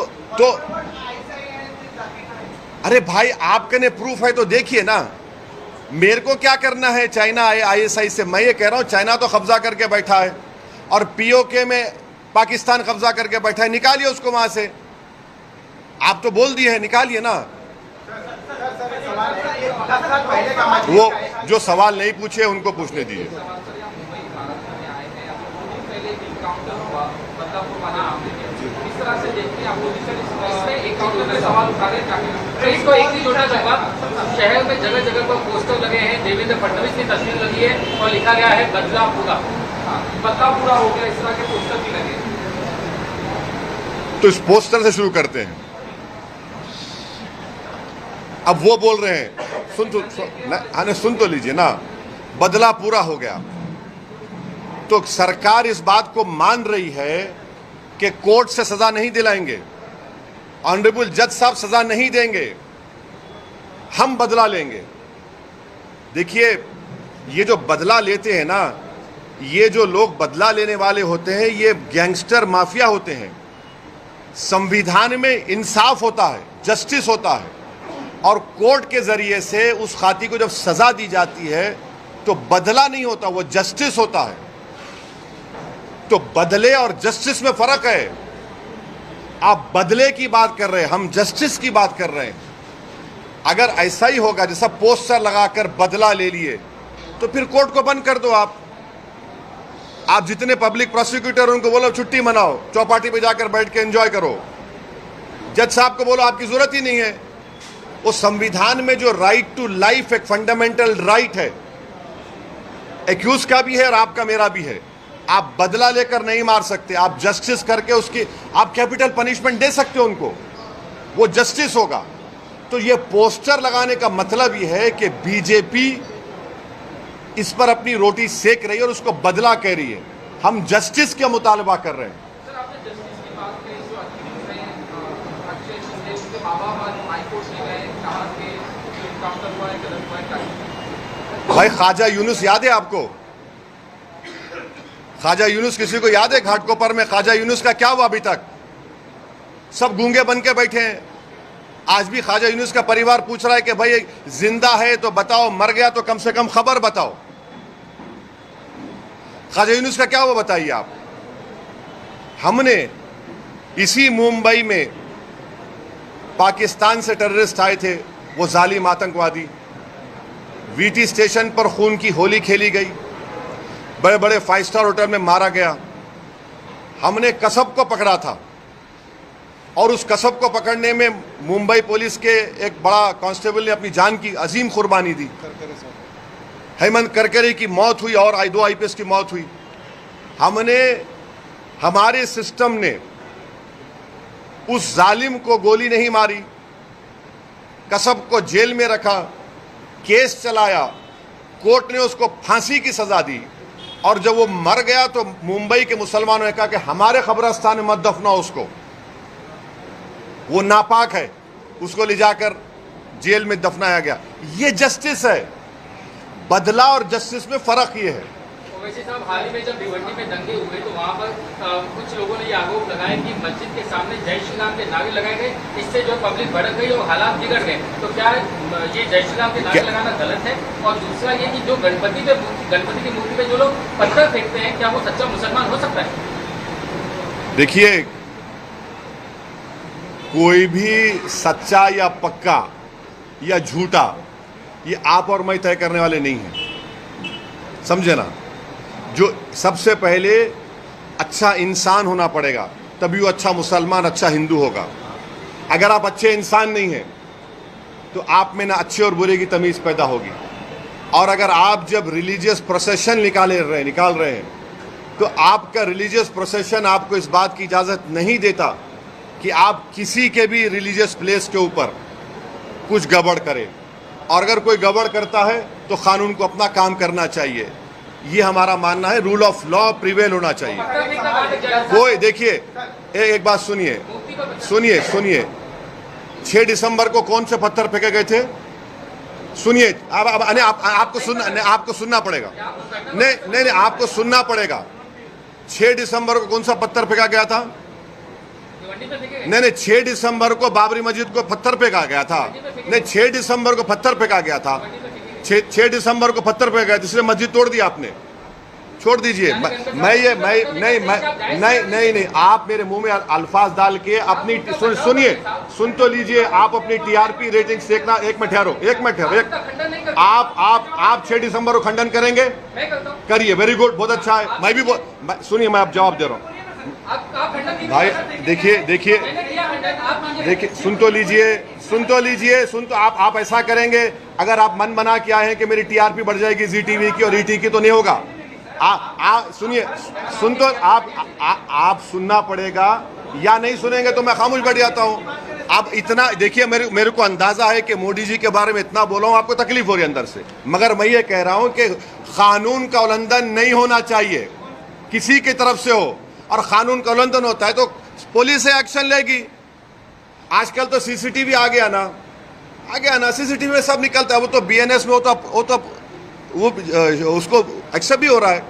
अरे भाई, आपके ने प्रूफ है तो देखिए ना, मेरे को क्या करना है चाइना ISI से? मैं ये कह रहा हूं चाइना तो कब्जा करके बैठा है और POK में पाकिस्तान कब्जा करके बैठा है, निकालिए उसको वहां से। आप तो बोल दिए हैं, निकालिए ना। वो जो सवाल नहीं पूछे उनको पूछने दीजिए। इसको एक ही छोटा जवाब, शहर में जगह जगह पर पोस्टर लगे हैं, देवेंद्र फडणवीस की तस्वीर लगी है और लिखा गया है बदला पूरा, बदला पूरा हो गया, इस तरह के पोस्टर भी लगे। तो इस पोस्टर से शुरू करते हैं। अब वो बोल रहे हैं, सुन तो लीजिए ना, बदला पूरा हो गया। तो सरकार इस बात को मान रही है कि कोर्ट से सजा नहीं दिलाएंगे, ऑनरेबल जज साहब सजा नहीं देंगे, हम बदला लेंगे। देखिए, ये जो बदला लेते हैं ना, ये जो लोग बदला लेने वाले होते हैं, ये गैंगस्टर माफिया होते हैं। संविधान में इंसाफ होता है, जस्टिस होता है, और कोर्ट के जरिए से उस खाती को जब सजा दी जाती है तो बदला नहीं होता, वो जस्टिस होता है। तो बदले और जस्टिस में फर्क है। आप बदले की बात कर रहे हैं, हम जस्टिस की बात कर रहे हैं। अगर ऐसा ही होगा जैसा पोस्टर लगाकर बदला ले लिए तो फिर कोर्ट को बंद कर दो। आप जितने पब्लिक प्रोसिक्यूटर उनको बोलो छुट्टी मनाओ, चौपाटी पे जाकर बैठ के एंजॉय करो। जज साहब को बोलो आपकी जरूरत ही नहीं है। वो संविधान में जो राइट टू लाइफ एक फंडामेंटल राइट है, एक्यूज का भी है और आपका मेरा भी है। आप बदला लेकर नहीं मार सकते, आप जस्टिस करके उसकी आप कैपिटल पनिशमेंट दे सकते हो उनको, वो जस्टिस होगा। तो ये पोस्टर लगाने का मतलब ये है कि बीजेपी इस पर अपनी रोटी सेक रही है और उसको बदला कह रही है। हम जस्टिस का मुतालबा कर रहे हैं। सर, आपने जस्टिस की बात कही, जो अक्षय शिंदे उनके बाबा हाईकोर्ट में गए, कहा कि जो इनकाउंटर हुआ है गलत हुआ है। भाई ख्वाजा यूनुस याद है आपको? ख्वाजा यूनुस किसी को याद है? घाटकोपर में ख्वाजा यूनुस का क्या हुआ? अभी तक सब गूंगे बन के बैठे हैं। आज भी ख्वाजा यूनुस का परिवार पूछ रहा है कि भाई जिंदा है तो बताओ, मर गया तो कम से कम खबर बताओ। ख्वाजा यूनुस का क्या हुआ बताइए आप। हमने इसी मुंबई में पाकिस्तान से टेररिस्ट आए थे, वो जालिम आतंकवादी, वीटी स्टेशन पर खून की होली खेली गई, बड़े बड़े 5 स्टार होटल में मारा गया। हमने कसब को पकड़ा था और उस कसब को पकड़ने में मुंबई पुलिस के एक बड़ा कांस्टेबल ने अपनी जान की अजीम कुर्बानी दी। हेमंत करकरे की मौत हुई और 2 IPS की मौत हुई। हमारे सिस्टम ने उस जालिम को गोली नहीं मारी, कसब को जेल में रखा, केस चलाया, कोर्ट ने उसको फांसी की सजा दी और जब वो मर गया तो मुंबई के मुसलमानों ने कहा कि हमारे कब्रिस्तान में मत दफनाओ उसको, वो नापाक है, उसको ले जाकर जेल में दफनाया गया। ये जस्टिस है। बदला और जस्टिस में फर्क ये है। वैसे साहब, हाल ही में जब भिवंडी में दंगे हुए तो वहाँ पर कुछ लोगों ने ये आरोप लगाया कि मस्जिद के सामने जय श्री राम के नारे लगाए गए, इससे जो पब्लिक भड़क गई और हालात बिगड़ गए। तो क्या ये जय श्री राम के नारे लगाना गलत है? और दूसरा ये कि जो गणपति की मूर्ति पे जो लोग पत्थर फेंकते हैं, क्या वो सच्चा मुसलमान हो सकता है? देखिए, कोई भी सच्चा या पक्का या झूठा ये आप और मैं तय करने वाले नहीं हैं, समझे ना। जो सबसे पहले अच्छा इंसान होना पड़ेगा, तभी वो अच्छा मुसलमान, अच्छा हिंदू होगा। अगर आप अच्छे इंसान नहीं हैं तो आप में ना अच्छे और बुरे की तमीज़ पैदा होगी। और अगर आप जब रिलीजियस प्रोसेशन निकाल रहे हैं तो आपका रिलीजियस प्रोसेशन आपको इस बात की इजाज़त नहीं देता कि आप किसी के भी रिलीजियस प्लेस के ऊपर कुछ गड़बड़ करें। और अगर कोई गड़बड़ करता है तो कानून को अपना काम करना चाहिए। ये हमारा मानना है। रूल ऑफ लॉ प्रिवेल होना चाहिए। कोई देखिए, एक बात सुनिए 6 दिसंबर को कौन से पत्थर फेंके गए थे? सुनिए, आपको सुनना पड़ेगा। नहीं, आपको सुनना पड़ेगा। 6 दिसंबर को कौन सा पत्थर फेंका गया था? नहीं, 6 दिसंबर को बाबरी मस्जिद को पत्थर फेंका गया था। नहीं, 6 दिसंबर को पत्थर फेंका गया था। 6 दिसंबर को पत्थर फेंका गया, जिसने मस्जिद तोड़ दी आपने। छोड़ दीजिए। नहीं, आप मेरे मुंह में अल्फाज डाल के अपनी सुन तो लीजिए। आप अपनी TRP रेटिंग देखना। एक मिनट ठहरो। आप 6 दिसंबर को खंडन करेंगे? करिए, वेरी गुड, बहुत अच्छा है। मैं भी सुनिए, मैं आप जवाब दे रहा हूँ भाई। देखिए, सुन तो लीजिए। आप ऐसा करेंगे, अगर आप मन बना के आए हैं कि मेरी TRP बढ़ जाएगी ZTV की और ET की, तो नहीं होगा। सुनिए, आप सुनना पड़ेगा, या नहीं सुनेंगे तो मैं खामोश बैठ जाता हूँ। आप इतना देखिए, मेरे को अंदाजा है कि मोदी जी के बारे में इतना बोला हूँ, आपको तकलीफ हो रही है अंदर से, मगर मैं ये कह रहा हूँ कि कानून का उल्लंघन नहीं होना चाहिए, किसी की तरफ से हो। और कानून का उल्लंघन होता है तो पुलिस से एक्शन लेगी। आजकल तो CCTV आ गया ना, CCTV में सब निकलता है। वो तो BNS में वो उसको एक्सेप्ट भी हो रहा है।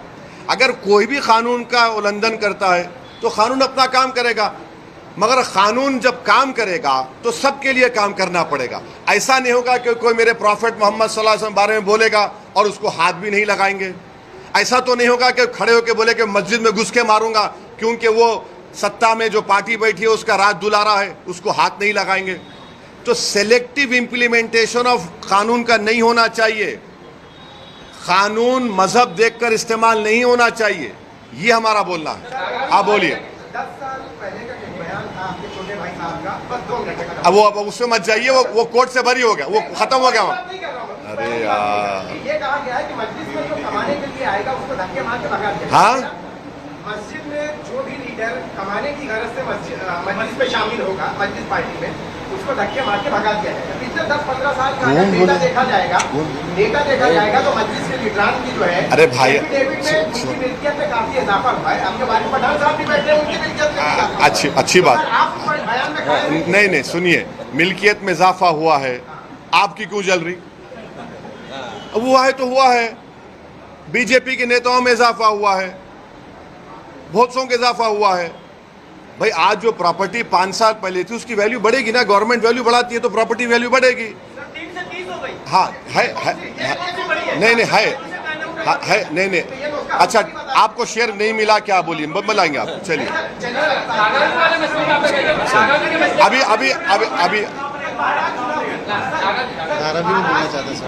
अगर कोई भी कानून का उल्लंघन करता है तो कानून अपना काम करेगा। मगर कानून जब काम करेगा तो सबके लिए काम करना पड़ेगा। ऐसा नहीं होगा कि कोई मेरे प्रॉफिट मोहम्मद सल्लल्लाहु अलैहि वसल्लम बारे में बोलेगा और उसको हाथ भी नहीं लगाएंगे। ऐसा तो नहीं होगा कि खड़े होकर बोले कि मस्जिद में घुस के मारूंगा क्योंकि वो सत्ता में जो पार्टी बैठी है उसका राज दुलारा है, उसको हाथ नहीं लगाएंगे। तो सेलेक्टिव इंप्लीमेंटेशन ऑफ कानून का नहीं होना चाहिए। कानून मजहब देखकर इस्तेमाल नहीं होना चाहिए, ये हमारा बोलना है। आप बोलिए। 10 साल पहले का जो बयान था आपके छोटे भाई साहब का, बस 2 मिनट का। अब वो उसमें मत जाइए, वो कोर्ट से बरी हो गया, वो खत्म हो गया। बात नहीं कर रहा हूं मैं। अरे यार, ये कहा गया है कि मस्जिद में जो कमाने के लिए आएगा उसको धक्के मार के भगा दिया। हाँ? मस्जिद में जो भी लीडर कमाने की गरज से मस्जिद में शामिल होगा, मस्जिद पार्टी में, उसको धक्के मार के भगा दिया जाएगा। पिछले 10-15 साल का डेटा देखा जाएगा तो मस्जिद के लीडरान की जो है, अरे भाई, डेविड में उनकी मिल्कियत में काफी इजाफा हुआ है। आपके बारे में पठान साहब भी बैठे हैं, उनकी मिल्कियत में इजाफा हुआ है। अच्छी बात। अगर आप इस बयान में कहे हैं- नहीं सुनिए, मिल्कियत में इजाफा हुआ है, आपकी क्यों जल रही? हुआ है तो हुआ है। बीजेपी के नेताओं में इजाफा हुआ है, बहुत सौ का इजाफा हुआ है। भाई आज जो प्रॉपर्टी 5 साल पहले थी उसकी वैल्यू बढ़ेगी ना, गवर्नमेंट वैल्यू बढ़ाती है तो प्रॉपर्टी वैल्यू बढ़ेगी। 3 से 30 हो गई। हाँ है नहीं है नहीं। अच्छा, आपको शेयर नहीं मिला क्या? बोलिए, बताएंगे आप। चलिए नागालैंड वाले में सुन आपने कही, नागालैंड के में अभी अरबी में बोलना चाहता सर।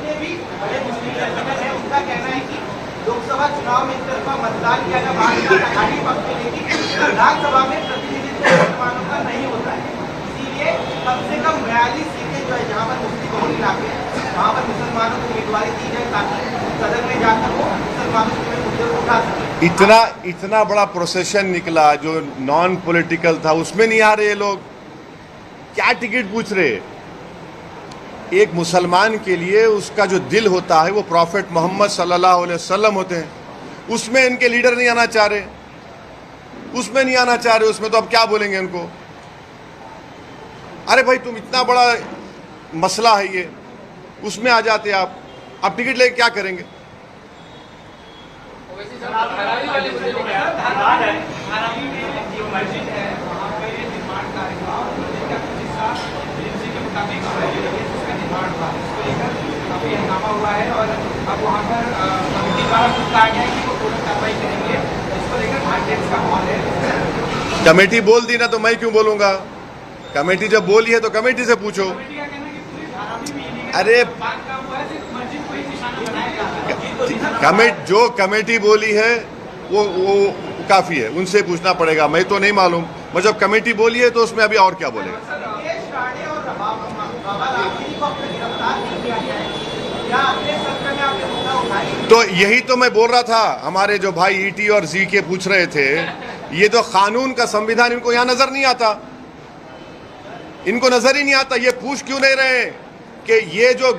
उनका कहना है कि लोकसभा चुनाव में एकतरफा मतदान किया गया, भारतीय आघाड़ी पक्ष में, लेकिन विधानसभा में प्रतिनिधित्व मुसलमानों का नहीं होता है। इसीलिए कम से कम 42 सीटें जो है जहाँ पर मुस्लिम बहुल इलाके हैं वहाँ पर मुसलमानों को उम्मीदवारी दी जाए ताकि सदन में जाकर वो मुसलमानों के मुद्दे को उठा सके। इतना बड़ा प्रोसेशन निकला जो नॉन पॉलिटिकल था, उसमें नहीं आ रहे ये लोग। क्या टिकट पूछ रहे? एक मुसलमान के लिए उसका जो दिल होता है वो प्रॉफिट मोहम्मद सल्लल्लाहु अलैहि वसल्लम होते हैं, उसमें इनके लीडर नहीं आना चाह रहे, उसमें तो अब क्या बोलेंगे इनको? अरे भाई तुम, इतना बड़ा मसला है ये, उसमें आ जाते आप टिकट लेके क्या करेंगे? वैसे सर धारावी वाले मुद्दे में क्या धारावी में जो मस्जिद है वहाँ पे निर्माण कार्य हुआ और मस्जिद का कुछ हिस्सा एजेंसी के मुताबिक उसका निर्माण हुआ, इसको लेकर काफी हंगामा हुआ है और अब वहाँ पर कमेटी द्वारा कुछ कहा गया है कि वो पूर्ण कार्रवाई करेंगे। इसको लेकर मार्केट का माहौल है। कमेटी बोल दी ना तो मैं क्यों बोलूंगा? कमेटी जब बोली है तो कमेटी से पूछो। कमेटी का कहना है कि पूरी धारावी में इलीगल अरे बात का हुआ है, सिर्फ मस्जिद को ही निशाना बनाया जा रहा है। जो कमेटी बोली है वो काफी है, उनसे पूछना पड़ेगा, मैं तो नहीं मालूम। मैं जब कमेटी बोली है तो उसमें अभी और क्या बोलेगा? राकेश राणे और बाबा रामगिरी को अपने गिरफ्तार नहीं किया गया है। क्या अगले सत्र में आपने मुद्दा उठाई? तो यही तो मैं बोल रहा था, हमारे जो भाई ईटी और जी के पूछ रहे थे, ये तो कानून का संविधान इनको यहाँ नजर नहीं आता, इनको नजर ही नहीं आता। ये पूछ क्यों नहीं रहे कि ये जो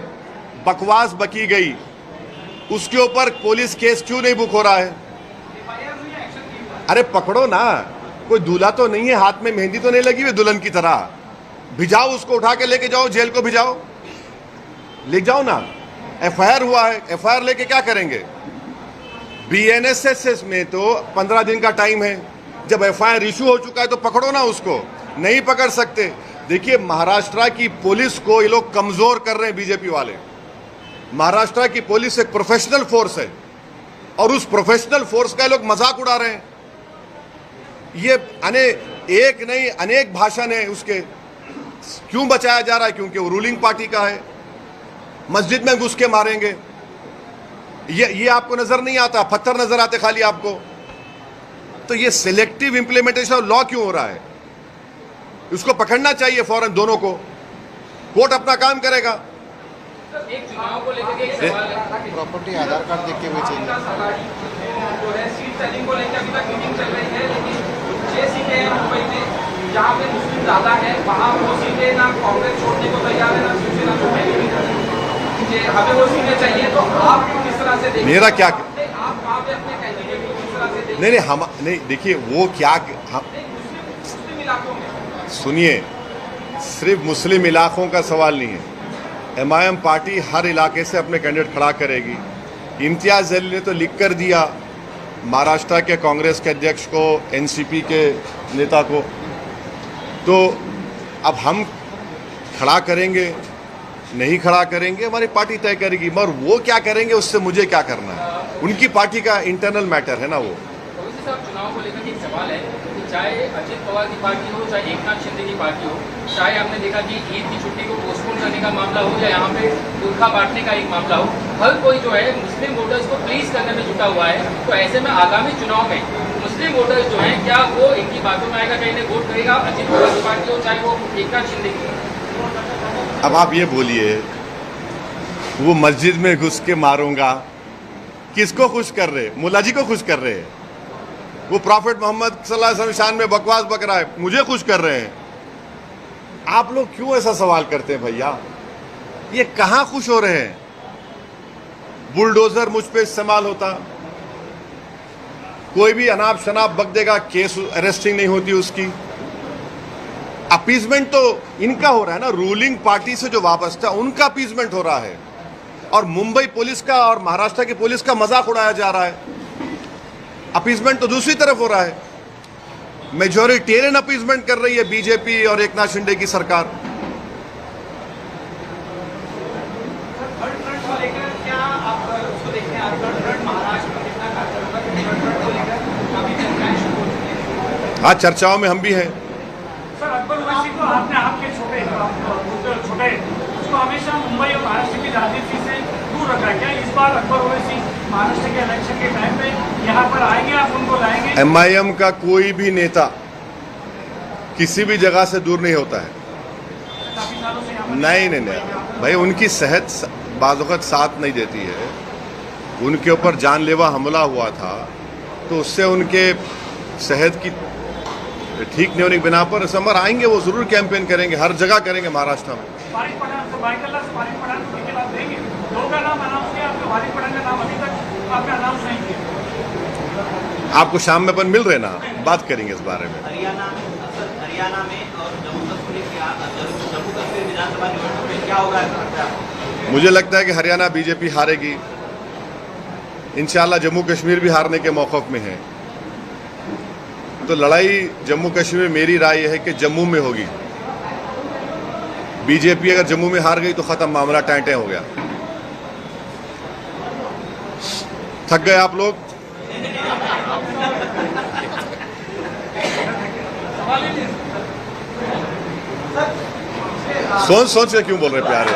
बकवास बकी गई उसके ऊपर पुलिस केस क्यों नहीं बुक हो रहा है? अरे पकड़ो ना, कोई दूल्हा तो नहीं है, हाथ में मेहंदी तो नहीं लगी हुई दुल्हन की तरह, भिजाओ उसको, उठा के लेके जाओ, जेल को भिजाओ, ले जाओ ना। एफआईआर हुआ है, एफआईआर लेके क्या करेंगे? बीएनएसएस में तो 15 दिन का टाइम है, जब एफआईआर इशू हो चुका है तो पकड़ो ना उसको, नहीं पकड़ सकते। देखिए महाराष्ट्र की पुलिस को ये लोग कमजोर कर रहे हैं बीजेपी वाले। महाराष्ट्र की पुलिस एक प्रोफेशनल फोर्स है और उस प्रोफेशनल फोर्स का ये लोग मजाक उड़ा रहे हैं। ये एक नहीं अनेक भाषण है उसके, क्यों बचाया जा रहा है? क्योंकि वो रूलिंग पार्टी का है। मस्जिद में घुस के मारेंगे, ये आपको नजर नहीं आता, पत्थर नजर आते खाली आपको। तो ये सिलेक्टिव इंप्लीमेंटेशन ऑफ लॉ क्यों हो रहा है? उसको पकड़ना चाहिए फौरन दोनों को, कोर्ट अपना काम करेगा। एक चुनाव को लेकर के एक सवाल है, प्रॉपर्टी आधार कार्ड देख के हुए चाहिए। जो है सीट सेलिंग को लेकर अभी तक मीटिंग चल रही है, लेकिन 6 सीटें हैं मुंबई में जहाँ पे मुस्लिम ज्यादा है, वहाँ वो सीटें ना कांग्रेस छोड़ने को तैयार है ना शिवसेना छोड़ने को तैयार है। हमें वो सीटें चाहिए, तो आप किस तरह से देखते? मेरा क्या, आप वहाँ पे अपने कैंडिडेट को किस तरह से देखते? नहीं देखिए वो क्या, मुस्लिम इलाकों में सुनिए, सिर्फ मुस्लिम इलाकों का सवाल नहीं है। एमआईएम पार्टी हर इलाके से अपने कैंडिडेट खड़ा करेगी। इम्तियाज जलील ने तो लिख कर दिया महाराष्ट्र के कांग्रेस के अध्यक्ष को, एनसीपी के नेता को, तो अब हम खड़ा करेंगे नहीं खड़ा करेंगे, हमारी पार्टी तय करेगी, मगर वो क्या करेंगे उससे मुझे क्या करना है, उनकी पार्टी का इंटरनल मैटर है ना वो। ओवैसी साहब, चुनाव को लेकर एक सवाल है कि चाहे अजित पवार की पार्टी हो, चाहे एकनाथ शिंदे की पार्टी हो, चाहे आपने देखा कि ईद की छुट्टी को पोस्टपोन करने का मामला हो या यहाँ पे पुरखा बांटने का एक मामला हो, हर कोई जो है मुस्लिम वोटर्स को प्लीज करने में जुटा हुआ है। तो ऐसे में आगामी चुनाव में मुस्लिम वोटर्स जो हैं, क्या वो इनकी बातों में आएगा, कहीं वोट करेगा अजित पवार की पार्टी हो चाहे वो एकनाथ शिंदे की? अब आप ये बोलिए, वो मस्जिद में घुस के मारूंगा, किसको खुश कर रहे? मुल्ला जी को खुश कर रहे हैं। वो प्रॉफेट मोहम्मद सल्लल्लाहु अलैहि वसल्लम शान में बकवास बक रहा है, मुझे खुश कर रहे हैं। आप लोग क्यों ऐसा सवाल करते हैं भैया? ये कहां खुश हो रहे हैं? बुलडोजर मुझ पे इस्तेमाल होता, कोई भी अनाप शनाप बक देगा, केस अरेस्टिंग नहीं होती उसकी। अपीजमेंट तो इनका हो रहा है ना, रूलिंग पार्टी से जो वापस था उनका अपीजमेंट हो रहा है, और मुंबई पुलिस का और महाराष्ट्र की पुलिस का मजाक उड़ाया जा रहा है। अपीजमेंट तो दूसरी तरफ हो रहा है, मेजॉरिटेरियन अपीजमेंट कर रही है बीजेपी और एकनाथ शिंदे की सरकार। थर्ड फ्रंट को लेकर क्या आप उसको देखते हैं? थर्ड फ्रंट महाराष्ट्र में कितना कारगर होगा? थर्ड फ्रंट को लेकर काफी चर्चाएं शुरू हो चुकी हैं। हाँ, चर्चाओं में हम भी हैं। सर, अकबर ओवैसी को आपने आपके छोटे उसको हमेशा मुंबई और महाराष्ट्र की राजनीति से दूर रखा है। क्या इस बार अकबर ओवैसी महाराष्ट्र के इलेक्शन के टाइम पे यहाँ पर आएंगे, आप उनको लाएंगे? MIM का कोई भी नेता किसी भी जगह से दूर नहीं होता है। काफी सालों से यहाँ पर नहीं भाई, उनकी सेहत बाज़-औक़ात साथ नहीं देती है। उनके ऊपर जानलेवा हमला हुआ था, तो उससे उनके सेहत की ठीक नहीं होने की बिना पर समर आएंगे, वो जरूर कैंपेन करेंगे, हर जगह करेंगे महाराष्ट्र में। वारिस पठान को टिकट आप देंगे? दो का नाम अनाउंस किया आपने, वारिस पठान का नाम अभी तक आपने अनाउंस नहीं किया। आपको शाम में अपन मिल रहे ना, बात करेंगे इस बारे में। हरियाणा में और जम्मू कश्मीर विधानसभा निवडणूक में क्या होगा ऐसा लगता है आपको? मुझे लगता है कि हरियाणा बीजेपी हारेगी, इंशाल्लाह जम्मू कश्मीर भी हारने के मौक़िफ़ में है। तो लड़ाई जम्मू कश्मीर में मेरी राय है कि जम्मू में होगी। बीजेपी अगर जम्मू में हार गई तो खत्म, मामला टाइटें हो गया। थक गए आप लोग? सोच सोच के क्यों बोल रहे प्यारे?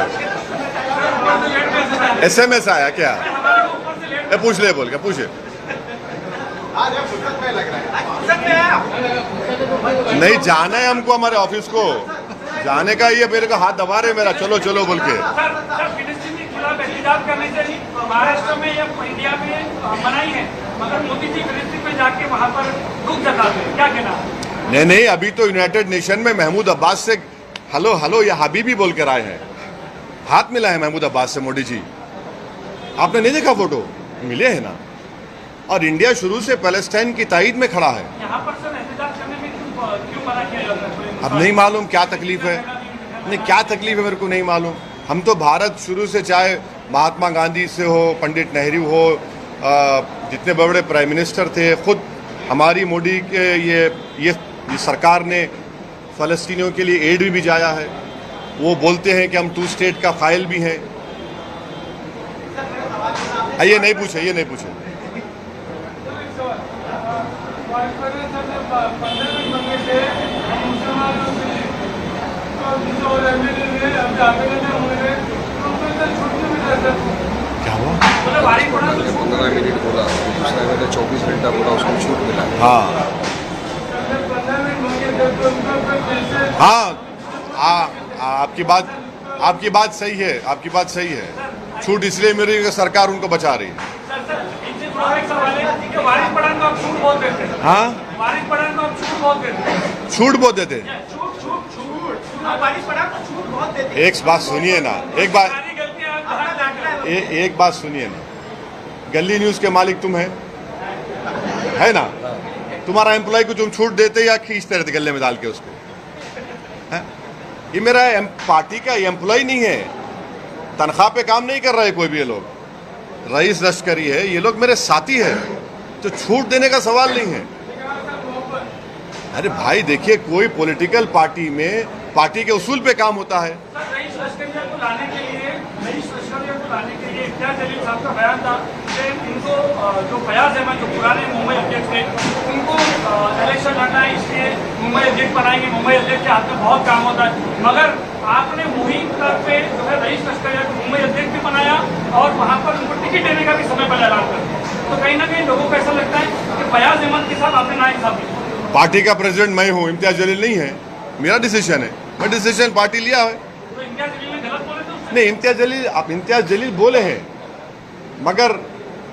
SMS आया क्या? पूछ ले, बोल के पूछे। नहीं, जाना है हमको, हमारे ऑफिस को जाने का ही है। मेरे को हाथ दबा रहे मेरा, चलो चलो बोल के। सर, फिलिस्तीन के खिलाफ एहतजाज करने से महाराष्ट्र में या इंडिया में मनाई है, मगर मोदी जी फिलिस्तीन में जाके वहाँ पर रुक जताते हैं, क्या कहना? नहीं, अभी तो यूनाइटेड नेशन में महमूद अब्बास से हेलो या हबीबी बोल कर आए हैं, हाथ मिला है महमूद अब्बास से मोदी जी। आपने नहीं देखा फोटो? मिले हैं ना। और इंडिया शुरू से पैलेस्टाइन की ताईद में खड़ा है। यहाँ पर सर एहतजाज करने में क्यों मना किया जाता है? अब नहीं मालूम क्या तकलीफ है, नहीं क्या तकलीफ है मेरे को नहीं मालूम। हम तो भारत शुरू से, चाहे महात्मा गांधी से हो, पंडित नेहरू हो, जितने बड़े बड़े प्राइम मिनिस्टर थे, खुद हमारी मोदी के ये सरकार ने फ़लस्तीनियों के लिए एड भी भिजाया है। वो बोलते हैं कि हम 2 स्टेट का फाइल भी हैं। ये नहीं पूछे। क्या हुआ? 15 मिनट बोला, दूसरा मैंने 24 घंटा बोला, उसको छूट मिला। हाँ, आपकी बात सही है। छूट इसलिए मिल रही है कि सरकार उनको बचा रही है। हाँ, छूट बहुत देते। एक बात सुनिए ना, एक बात सुनिए ना। गली न्यूज के मालिक तुम है ना? तुम्हारा एम्प्लॉय को तुम छूट देते या खींचते रहते गले में डाल के उसको? है? ये मेरा पार्टी का एम्प्लॉय नहीं है, तनख्वाह पे काम नहीं कर रहा है कोई भी। ये लोग रईस लश्करी है, ये लोग मेरे साथी है, तो छूट देने का सवाल नहीं है। अरे भाई देखिए, कोई पॉलिटिकल पार्टी में पार्टी के उसूल पे काम होता है। सर, रईस लश्करिया को लाने के लिए इम्तियाज जलील साहब का बयान था कि इनको जो फयाज अहमद जो पुराने मुंबई अध्यक्ष थे उनको इलेक्शन लड़ना है, इसलिए मुंबई अध्यक्ष बनाएंगे, मुंबई अध्यक्ष के हाथ में बहुत काम होता है। मगर आपने मुहिम तक पे जो है रईस लश्करिया को मुंबई अध्यक्ष भी बनाया और वहाँ पर उनको टिकट देने का भी समय पर ऐलान कर दिया। तो कहीं ना कहीं लोगों को ऐसा लगता है कि फयाज अहमद के साथ आपने नाइंसाफी। पार्टी का प्रेसिडेंट मैं हूँ, इम्तियाज जलील नहीं है। मेरा डिसीजन है, मैं डिसीजन पार्टी लिया है। तो इम्तियाज जलील ने गलत बोले थे? नहीं, इम्तियाज जलील बोले हैं, मगर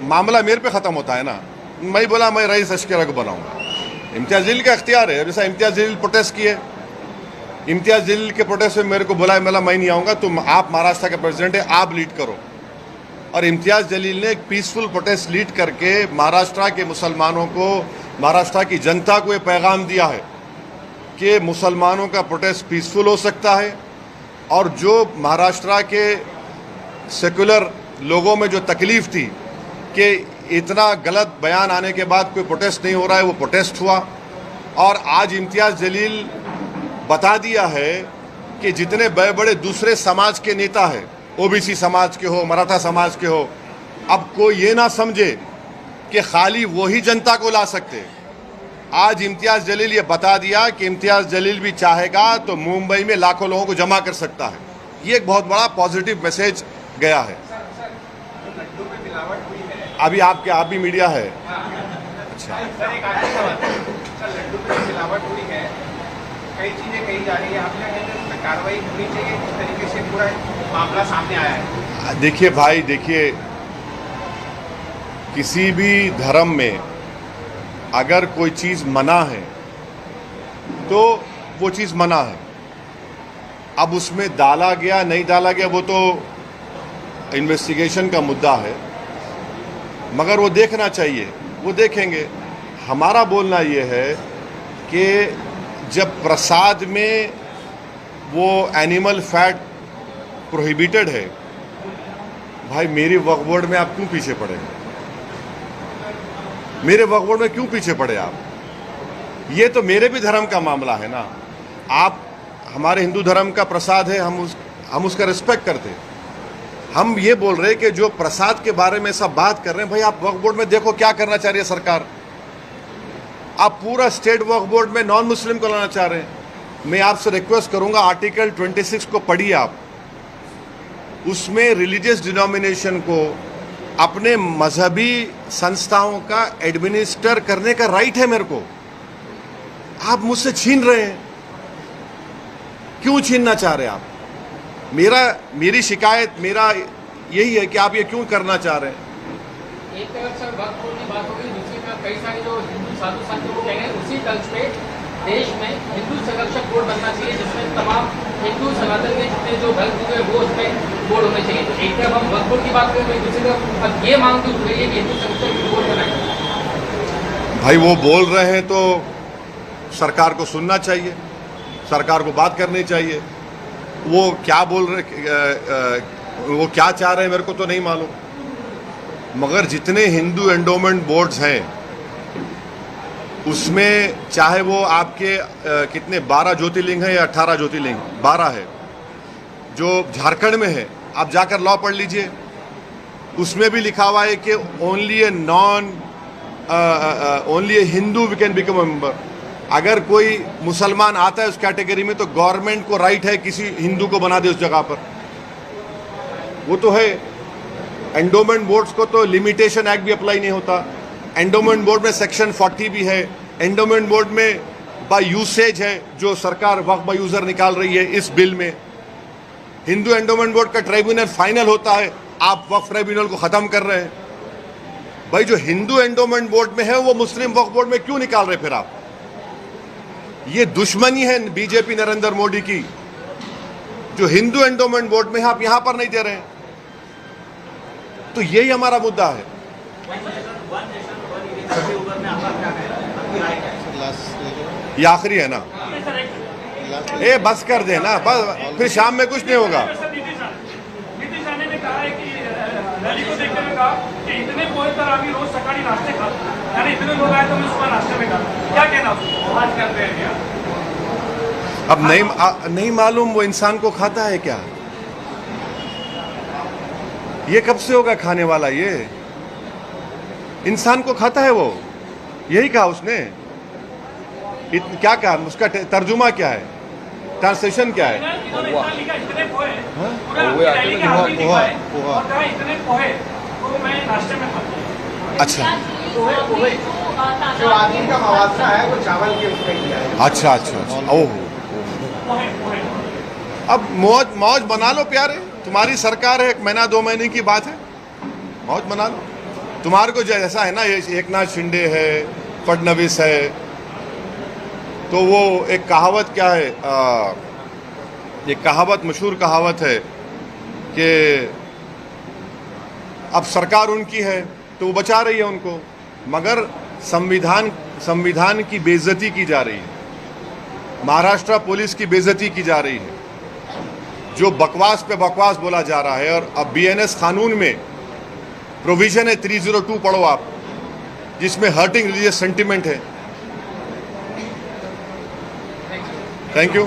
मामला मेरे पे ख़त्म होता है ना। मैं बोला मैं रईस लश्करिया को बनाऊंगा, इम्तियाज जलील का इख्तियार है। जैसा इम्तियाज जलील प्रोटेस्ट किए, इम्तियाज जलील के प्रोटेस्ट में मेरे को बुलाया, मैं नहीं आऊँगा, तुम आप महाराष्ट्र के प्रेसिडेंट है, आप लीड करो। और इम्तियाज जलील ने एक पीसफुल प्रोटेस्ट लीड करके महाराष्ट्र के मुसलमानों को, महाराष्ट्र की जनता को ये पैगाम दिया है कि मुसलमानों का प्रोटेस्ट पीसफुल हो सकता है और जो महाराष्ट्र के सेकुलर लोगों में जो तकलीफ थी कि इतना गलत बयान आने के बाद कोई प्रोटेस्ट नहीं हो रहा है, वो प्रोटेस्ट हुआ। और आज इम्तियाज जलील बता दिया है कि जितने बड़े बड़े दूसरे समाज के नेता हैं, ओबीसी समाज के हो, मराठा समाज के हो, अब कोई ये ना समझे कि खाली वही जनता को ला सकते। आज इम्तियाज जलील ये बता दिया कि इम्तियाज जलील भी चाहेगा तो मुंबई में लाखों लोगों को जमा कर सकता है। ये एक बहुत बड़ा पॉजिटिव मैसेज गया है। अभी आप भी मीडिया है। अच्छा, सर एक आखिरी सवाल, सर लड्डू में मिलावट हुई है, कई चीजें कही जा रही है, आपने कहते हैं उसमें कार्रवाई होनी चाहिए, किस तरीके से पूरा मामला सामने आया है? देखिए भाई, देखिए किसी भी धर्म में अगर कोई चीज़ मना है तो वो चीज़ मना है। अब उसमें डाला गया नहीं डाला गया वो तो इन्वेस्टिगेशन का मुद्दा है, मगर वो देखना चाहिए, वो देखेंगे। हमारा बोलना ये है कि जब प्रसाद में वो एनिमल फैट प्रोहिबिटेड है, भाई मेरी वक्फ बोर्ड में आप क्यों पीछे पड़े? मेरे वक्फ बोर्ड में क्यों पीछे पड़े आप? ये तो मेरे भी धर्म का मामला है ना। आप हमारे हिंदू धर्म का प्रसाद है, हम उसका रिस्पेक्ट करते हैं। हम ये बोल रहे हैं कि जो प्रसाद के बारे में सब बात कर रहे हैं, भाई आप वक्फ बोर्ड में देखो क्या करना चाह रही है सरकार। आप पूरा स्टेट वक्फ बोर्ड में नॉन मुस्लिम को लाना चाह रहे हैं। मैं आपसे रिक्वेस्ट करूंगा, आर्टिकल 26 को पढ़िए आप। उसमें रिलीजियस डिनोमिनेशन को अपने मजहबी संस्थाओं का एडमिनिस्टर करने का राइट है मेरे को। आप मुझसे छीन रहे हैं, क्यों छीनना चाह रहे हैं आप? मेरी शिकायत मेरा यही है कि आप ये क्यों करना चाह रहे हैं? एक तरफ सर वक्फ बोर्ड की बात हो गई, दूसरी तरफ कई सारे जो हिंदू साधु संत लोग कह रहे हैं उसी तर्ज पे देश में हिंदू संरक्षक बोर्ड बनना चाहिए, जिसमें तमाम हिंदू सनातन के जितने जो धर्म हुए वो उसमें बोर्ड होने चाहिए। तो एक तरफ हम वक्फ बोर्ड की बात करें, दूसरी तरफ अब ये मांग भी उठ रही है कि हिंदू संरक्षक बोर्ड बनाए। भाई वो बोल रहे हैं तो सरकार को सुनना चाहिए, सरकार को बात करनी चाहिए। वो क्या बोल रहे, वो क्या चाह रहे हैं मेरे को तो नहीं मालूम, मगर जितने हिंदू एंडोमेंट बोर्ड्स हैं उसमें चाहे वो आपके कितने 12 ज्योतिर्लिंग है या 18 ज्योतिर्लिंग, 12 है जो झारखंड में है। आप जाकर लॉ पढ़ लीजिए, उसमें भी लिखा हुआ है कि only a Hindu we can become a member. अगर कोई मुसलमान आता है उस कैटेगरी में तो गवर्नमेंट को राइट है किसी हिंदू को बना दे उस जगह पर, वो तो है। एंडोमेंट बोर्ड्स को तो लिमिटेशन एक्ट भी अप्लाई नहीं होता। एंडोमेंट बोर्ड में सेक्शन 40 भी है। एंडोमेंट बोर्ड में बाय यूसेज है जो सरकार वक्फ बाय यूजर निकाल रही है इस बिल में। हिंदू एंडोमेंट बोर्ड का ट्राइब्यूनल फाइनल होता है, आप वक्फ ट्राइब्यूनल को खत्म कर रहे हैं। भाई जो हिंदू एंडोमेंट बोर्ड में है वो मुस्लिम वक्फ बोर्ड में क्यों निकाल रहे फिर आप? ये दुश्मनी है बीजेपी नरेंद्र मोदी की। जो हिंदू एंडोमेंट बोर्ड में है आप यहां पर नहीं दे रहे हैं, तो यही हमारा मुद्दा है। ये आखिरी है ना, ए बस कर देना, बस फिर शाम में कुछ नहीं होगा। नीतीश राणे ने कहा है कि रैली को देखते हुए कहा कि इतने इतने पोहे तर आम्ही रोज सकाळी नाश्ते खातो, यानी इतने लोग आए तो मैं सुबह नाश्ते में खाता, क्या कहना आज करते हैं क्या? अब नहीं मालूम वो इंसान को खाता है क्या, ये कब से होगा खाने वाला, ये इंसान को खाता है वो, यही कहा उसने। क्या कहा, उसका तर्जुमा क्या है, ट्रांसलेशन क्या है? इन्होंने इतना लिखा, इतने पोहे, पूरा पोहे आटे रैली में के हाथ में लिखा है, पोहा। और कहा इतने पोहे तो मैं नाश्ते में खाता हूँ। अच्छा जो आदमी का मवासा है वो चावल के उसमें किया है। अच्छा अच्छा अच्छा, ओह। पोहे पोहे अब मौज मौज बना लो प्यारे, तुम्हारी सरकार है, 1 महीना 2 महीने की बात है, मौज बना लो। तुम्हारे को जैसा है ना, ये एकनाथ शिंदे है, फडणवीस है, तो वो एक कहावत क्या है, एक कहावत, मशहूर कहावत है कि अब सरकार उनकी है तो वो बचा रही है उनको, मगर संविधान की बेइज्जती की जा रही है, महाराष्ट्र पुलिस की बेइज्जती की जा रही है, जो बकवास पे बकवास बोला जा रहा है। और अब BNS कानून में प्रोविजन है 302 पढ़ो आप, जिसमें हर्टिंग रिलीजियस सेंटिमेंट है। Thank you.